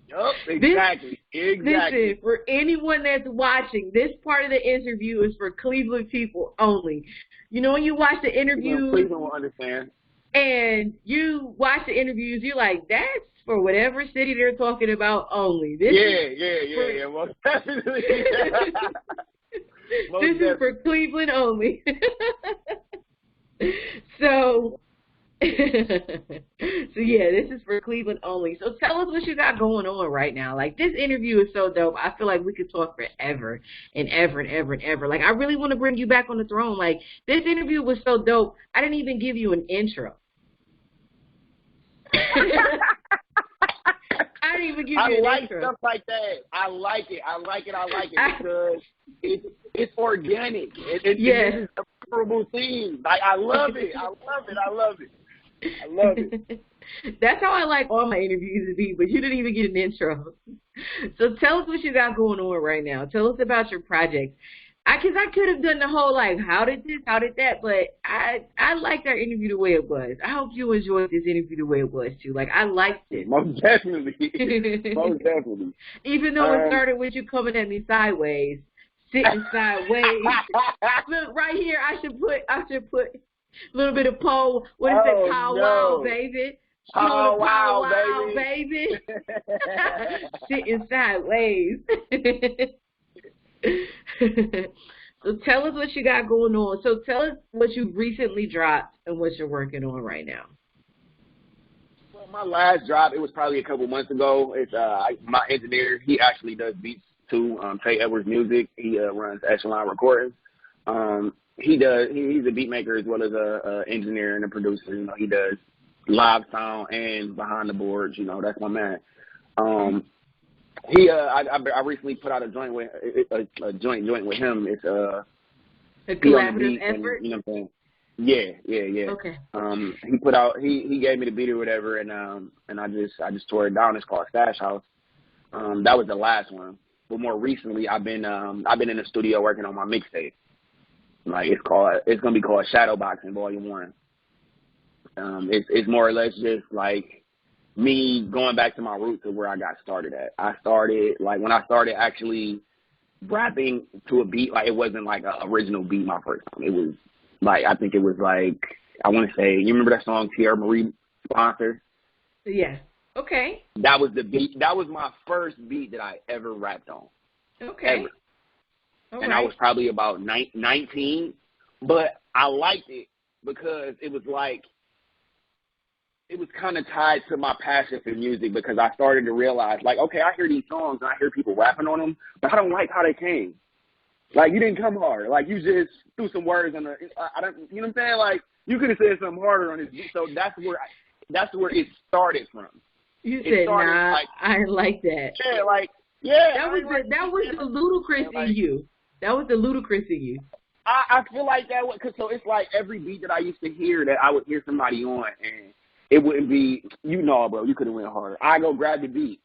Speaker 2: Yup, exactly.
Speaker 1: Listen, for anyone that's watching, this part of the interview is for Cleveland people only. You know, when you watch the interviews,
Speaker 2: Cleveland will understand.
Speaker 1: And you watch the interviews, you're like, that's for whatever city they're talking about only. This
Speaker 2: is most definitely.
Speaker 1: This is for Cleveland only. So this is for Cleveland only. So tell us what you got going on right now. Like, this interview is so dope. I feel like we could talk forever and ever and ever and ever. Like, I really want to bring you back on the throne. Like, this interview was so dope. I didn't even give you an intro. I didn't even give you an intro.
Speaker 2: I like stuff like that. I like it because it's organic. It's a memorable thing. Like, I love it.
Speaker 1: That's how I like all my interviews to be, but you didn't even get an intro. So tell us what you got going on right now. Tell us about your project. Because I could have done the whole, like, how did this, how did that, but I liked our interview the way it was. I hope you enjoyed this interview the way it was, too. Like, I liked it.
Speaker 2: Most definitely. Most definitely.
Speaker 1: Even though it started with you coming at me sideways, sitting sideways. Look, right here, I should put a little bit of Paul, what is it, Pow Wow, baby.
Speaker 2: Pow Wow,
Speaker 1: baby. Sitting sideways. So tell us what you got going on. So tell us what you recently dropped and what you're working on right now.
Speaker 2: Well, my last drop, it was probably a couple months ago. It's my engineer, he actually does beats too. Tay Edwards Music. He runs Echelon Recordings. He's a beat maker as well as a engineer and a producer. You know, he does live sound and behind the boards. You know, that's my man. I recently put out a joint with joint with him. It's
Speaker 1: a collaborative effort.
Speaker 2: And, you know what I'm saying? Yeah.
Speaker 1: Okay.
Speaker 2: He put out he gave me the beat or whatever, and I just tore it down. It's called Stash House. That was the last one. But more recently, I've been in the studio working on my mixtape. Like, it's gonna be called Shadowboxing Volume 1. It's more or less just like me going back to my roots of where I got started at. When I started actually rapping to a beat, like, it wasn't like an original beat my first time. It was like, I think it was like, I want to say, you remember that song Tierra Marie Sponsor?
Speaker 1: Yeah. Okay.
Speaker 2: That was the beat. That was my first beat that I ever rapped on.
Speaker 1: Okay.
Speaker 2: Ever. And I was probably about 19, but I liked it because it was like, it was kind of tied to my passion for music, because I started to realize, like, okay, I hear these songs and I hear people rapping on them, but I don't like how they came. Like, you didn't come hard. Like, you just threw some words on I don't, you know what I'm saying? Like, you could have said something harder on this beat. So that's where it started from.
Speaker 1: You
Speaker 2: It
Speaker 1: said,
Speaker 2: started
Speaker 1: nah,
Speaker 2: like,
Speaker 1: I didn't like that.
Speaker 2: yeah, like, yeah.
Speaker 1: That
Speaker 2: I
Speaker 1: was
Speaker 2: ain't like
Speaker 1: that was the ludicrous
Speaker 2: like,
Speaker 1: in you. That was the ludicrous in you.
Speaker 2: I feel like that was, cause so it's like every beat that I used to hear that I would hear somebody on, and it wouldn't be, bro, you could have went harder. I go grab the beat,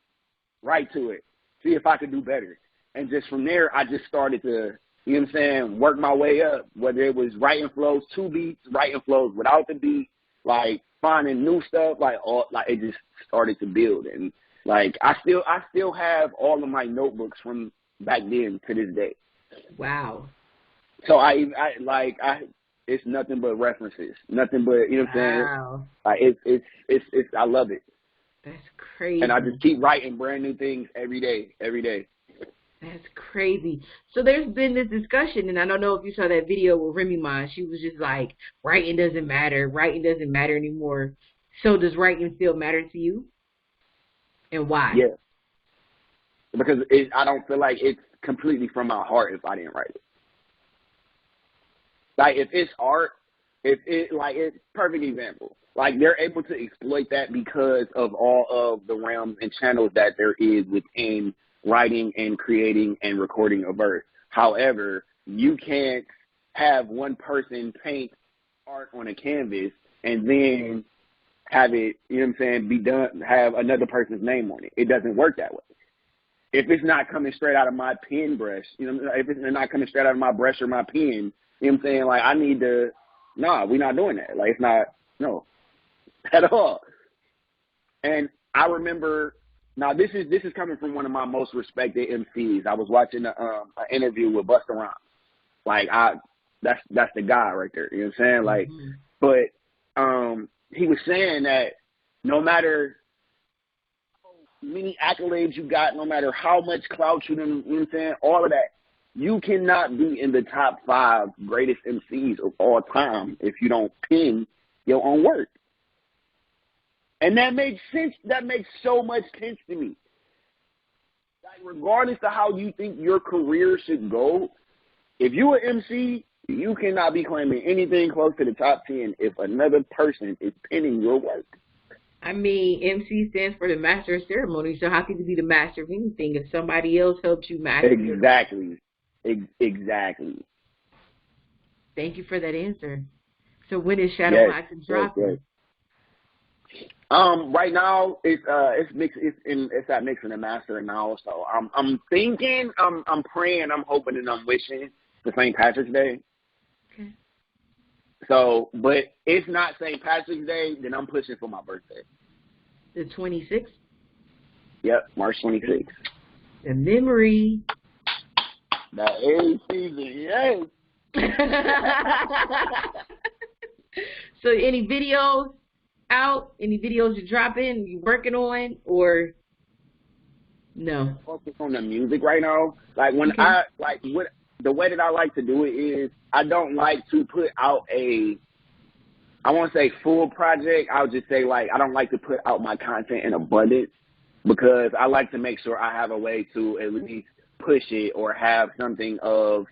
Speaker 2: right to it, see if I could do better. And just from there, I just started to, work my way up, whether it was writing flows to beats, writing flows without the beat, like finding new stuff, like it just started to build. And like, I still have all of my notebooks from back then to this day.
Speaker 1: Wow.
Speaker 2: So it's nothing but references, nothing but,
Speaker 1: Wow.
Speaker 2: like it's I love it.
Speaker 1: That's crazy.
Speaker 2: And I just keep writing brand new things every day.
Speaker 1: That's crazy. So there's been this discussion, and I don't know if you saw that video with Remy Ma. She was just like, writing doesn't matter. Writing doesn't matter anymore. So does writing still matter to you? And why?
Speaker 2: Yeah. Because I don't feel like it's completely from my heart if I didn't write it. Like, if it's art, it's perfect example. Like, they're able to exploit that because of all of the realms and channels that there is within writing and creating and recording a verse. However, you can't have one person paint art on a canvas and then have it, be done, have another person's name on it. It doesn't work that way. If it's not coming straight out of my pen brush, if it's not coming straight out of my brush or my pen, like, I need to, we're not doing that. Like, it's not, no, at all. And I remember, now this is coming from one of my most respected MCs. I was watching an interview with Busta Rhymes. Like, that's the guy right there. You know what I'm saying? Like, but he was saying that no matter how many accolades you got, no matter how much clout you done, all of that, you cannot be in the top 5 greatest MCs of all time if you don't pen your own work. And that makes sense. That makes so much sense to me. Like, regardless of how you think your career should go, if you're an MC, you cannot be claiming anything close to the top 10 if another person is penning your work.
Speaker 1: I mean, MC stands for the master of ceremony, so how can you be the master of anything if somebody else helped you master it?
Speaker 2: Exactly.
Speaker 1: Thank you for that answer. So when is Shadow Boxing dropping?
Speaker 2: Yes. Right now it's at mixing and mastering now. So I'm thinking, I'm praying, I'm hoping, and I'm wishing for St. Patrick's Day.
Speaker 1: Okay.
Speaker 2: So, but if not St. Patrick's Day, then I'm pushing for my birthday.
Speaker 1: The 26th?
Speaker 2: Yep, March 26th.
Speaker 1: The memory.
Speaker 2: The A season, yes.
Speaker 1: So any videos out? Any videos you're dropping, you working on, or no?
Speaker 2: Focus on the music right now. Like, when the way that I like to do it is, I don't like to put out I won't say full project. I'll just say, like, I don't like to put out my content in abundance because I like to make sure I have a way to at least push it or have something of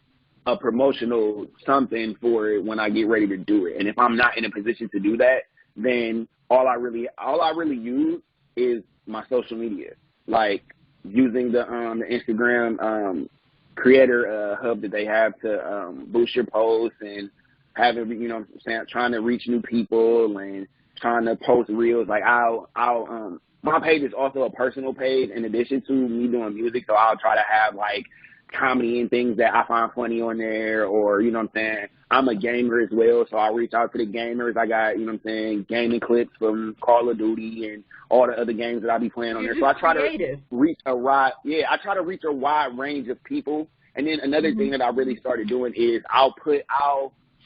Speaker 2: a promotional something for it when I get ready to do it. And if I'm not in a position to do that, then all I really use is my social media, like using the Instagram creator hub that they have to boost your posts and have it, trying to reach new people and trying to post reels. Like, my page is also a personal page in addition to me doing music, so I'll try to have, like, comedy and things that I find funny on there, or, I'm a gamer as well, so I reach out to the gamers. I got, gaming clips from Call of Duty and all the other games that I be playing on there. So I try to reach a wide range of people. And then another thing that I really started doing is I'll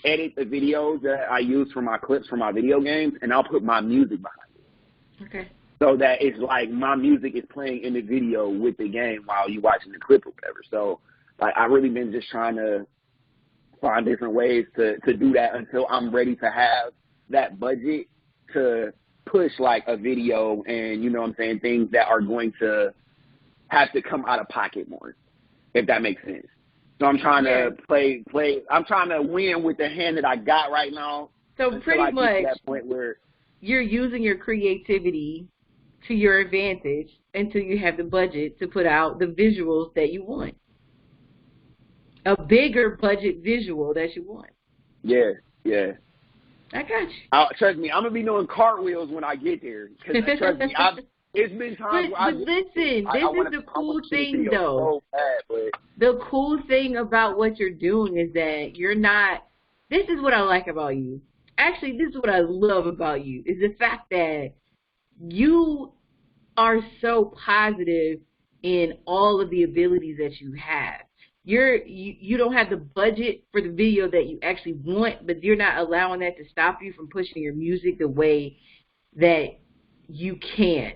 Speaker 2: edit the videos that I use for my clips for my video games, and I'll put my music behind it.
Speaker 1: Okay.
Speaker 2: So that it's like my music is playing in the video with the game while you watching the clip or whatever. So, like, I've really been just trying to find different ways to do that until I'm ready to have that budget to push, like, a video and, things that are going to have to come out of pocket more, if that makes sense. So I'm trying to I'm trying to win with the hand that I got right now.
Speaker 1: So pretty much
Speaker 2: that point where
Speaker 1: you're using your creativity to your advantage until you have the budget to put out the visuals that you want. A bigger budget visual that you want.
Speaker 2: Yeah, yeah.
Speaker 1: I got you.
Speaker 2: Trust me, I'm gonna be doing cartwheels when I get there. Cause trust me, it's been times where
Speaker 1: listen, this is the cool thing though.
Speaker 2: So bad,
Speaker 1: the cool thing about what you're doing is that you're not. This is what I like about you. Actually, this is what I love about you, is the fact that you are so positive in all of the abilities that you have. You don't have the budget for the video that you actually want, but you're not allowing that to stop you from pushing your music the way that you can.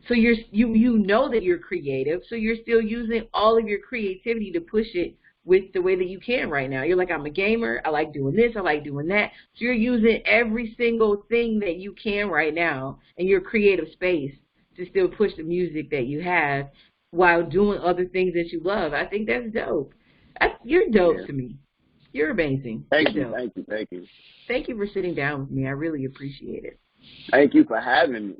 Speaker 1: So you know that you're creative, so you're still using all of your creativity to push it with the way that you can right now. You're like, I'm a gamer, I like doing this, I like doing that. So you're using every single thing that you can right now in your creative space to still push the music that you have while doing other things that you love. I think that's dope. You're dope to me. You're amazing.
Speaker 2: Thank you.
Speaker 1: Thank you for sitting down with me. I really appreciate it.
Speaker 2: Thank you for having me.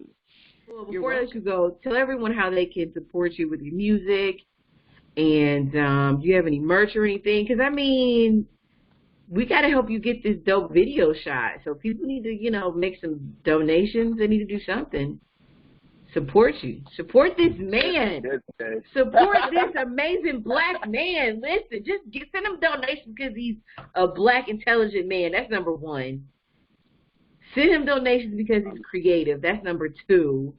Speaker 1: Well, before I let you go, tell everyone how they can support you with your music. And do you have any merch or anything? Because, I mean, we got to help you get this dope video shot. So people need to, make some donations. They need to do something. Support you. Support this man. Support this amazing black man. Listen, send him donations because he's a black, intelligent man. That's number one. Send him donations because he's creative. That's number two.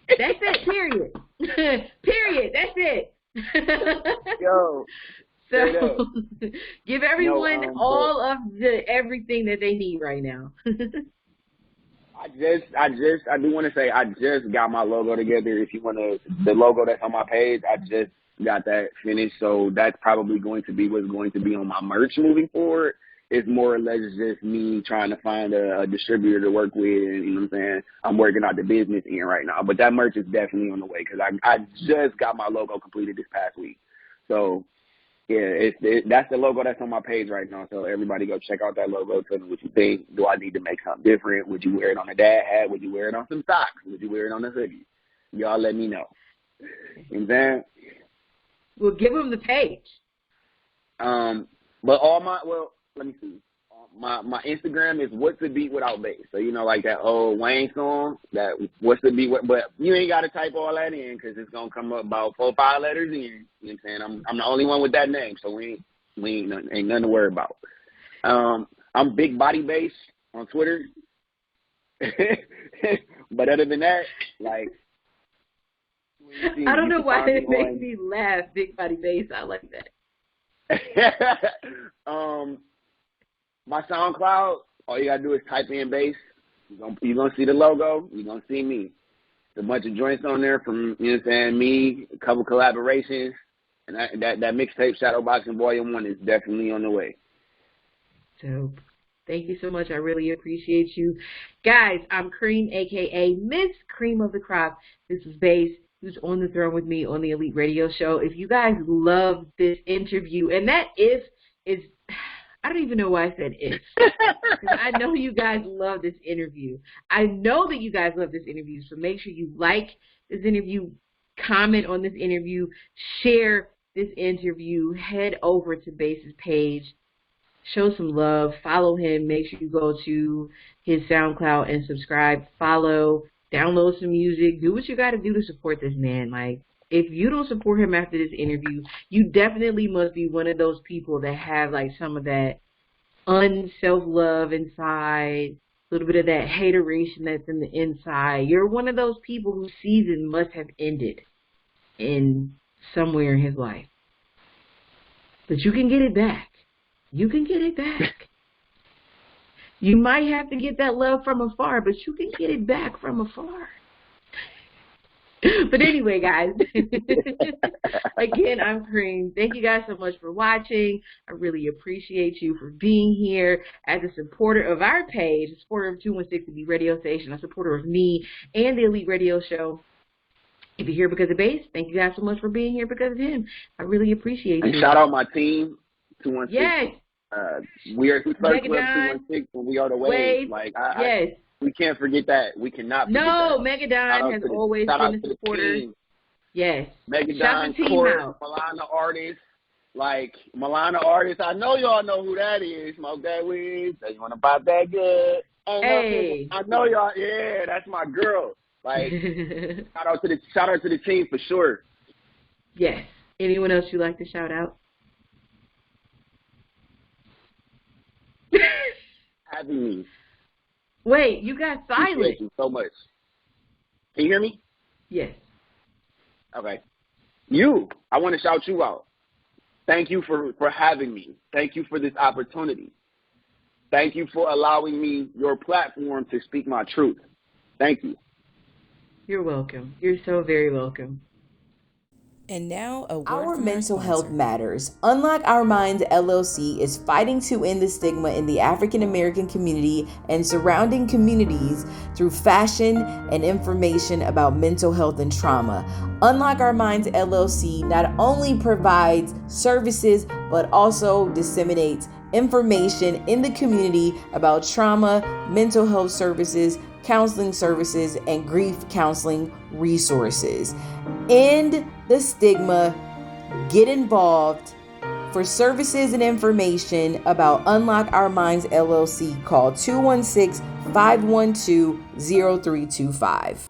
Speaker 1: That's it, period. Period. That's it.
Speaker 2: Yo.
Speaker 1: So give everyone all of everything that they need right now.
Speaker 2: I do want to say I just got my logo together. If you want the logo that's on my page, I just got that finished. So that's probably going to be what's going to be on my merch moving forward. It's more or less just me trying to find a distributor to work with. And, you know what I'm saying? I'm working out the business end right now. But that merch is definitely on the way because I just got my logo completed this past week. So, yeah, that's the logo that's on my page right now. So everybody go check out that logo. Tell me what you think. Do I need to make something different? Would you wear it on a dad hat? Would you wear it on some socks? Would you wear it on a hoodie? Y'all let me know. And then
Speaker 1: we'll give them the page.
Speaker 2: But let me see. My Instagram is What's the Beat Without Bass. So, like that old Wayne song, that What's the Beat, but you ain't got to type all that in because it's going to come up about 4 or 5 letters in. You know what I'm saying? I'm the only one with that name, so we ain't nothing to worry about. I'm Big Body Bass on Twitter. But other than that, like,
Speaker 1: I don't know why it makes me laugh, Big Body Bass. I like that.
Speaker 2: My SoundCloud, all you gotta do is type in bass. You're gonna see the logo. You're gonna see me. There's a bunch of joints on there from, me, a couple collaborations, and that mixtape Shadowboxing Volume 1 is definitely on the way.
Speaker 1: Dope. Thank you so much. I really appreciate you. Guys, I'm Cream, a.k.a. Miss Cream of the Crop. This is Bass, who's on the throne with me on the Elite Radio Show. If you guys love this interview, and that if is, I don't even know why I said if. Because I know you guys love this interview. I know that you guys love this interview, so make sure you like this interview, comment on this interview, share this interview, head over to Bass's page, show some love, follow him, make sure you go to his SoundCloud and subscribe, follow, download some music, do what you got to do to support this man. Like, if you don't support him after this interview, you definitely must be one of those people that have like some of that unself-love inside, a little bit of that hateration that's in the inside. You're one of those people whose season must have ended in somewhere in his life. But you can get it back. You can get it back. You might have to get that love from afar, but you can get it back from afar. But anyway, guys, again, I'm Cream. Thank you guys so much for watching. I really appreciate you for being here as a supporter of our page, a supporter of 216 Elite Radio Station, a supporter of me and the Elite Radio Show. If you're here because of Bass, thank you guys so much for being here because of him. I really appreciate you.
Speaker 2: And shout out my team, 216.
Speaker 1: Yes.
Speaker 2: We are First Club 216, and we are the Wave. Like,
Speaker 1: yes.
Speaker 2: We can't forget that. We cannot forget
Speaker 1: No,
Speaker 2: that.
Speaker 1: Megadon has always been a supporter. Yes.
Speaker 2: Megadon, Court, Milana Artist. Like, Milana Artist, I know y'all know who that is. Smoke that weed. Say you want to pop that good.
Speaker 1: Hey.
Speaker 2: I know y'all. Yeah, that's my girl. Like, shout out to the team for sure.
Speaker 1: Yes. Anyone else you'd like to shout out?
Speaker 2: Having me.
Speaker 1: Wait, you got silent.
Speaker 2: Thank you so much. Can you hear me?
Speaker 1: Yes.
Speaker 2: Okay. I want to shout you out. Thank you for having me. Thank you for this opportunity. Thank you for allowing me your platform to speak my truth. Thank you.
Speaker 1: You're welcome. You're so very welcome.
Speaker 3: And now a word
Speaker 4: Our
Speaker 3: from
Speaker 4: mental
Speaker 3: our
Speaker 4: health
Speaker 3: sponsor.
Speaker 4: matters. Unlock Our Minds LLC is fighting to end the stigma in the African American community and surrounding communities through fashion and information about mental health and trauma. Unlock Our Minds LLC not only provides services but also disseminates information in the community about trauma, mental health services, counseling services, and grief counseling resources. End the stigma. Get involved. For services and information about Unlock Our Minds LLC, call 216-512-0325.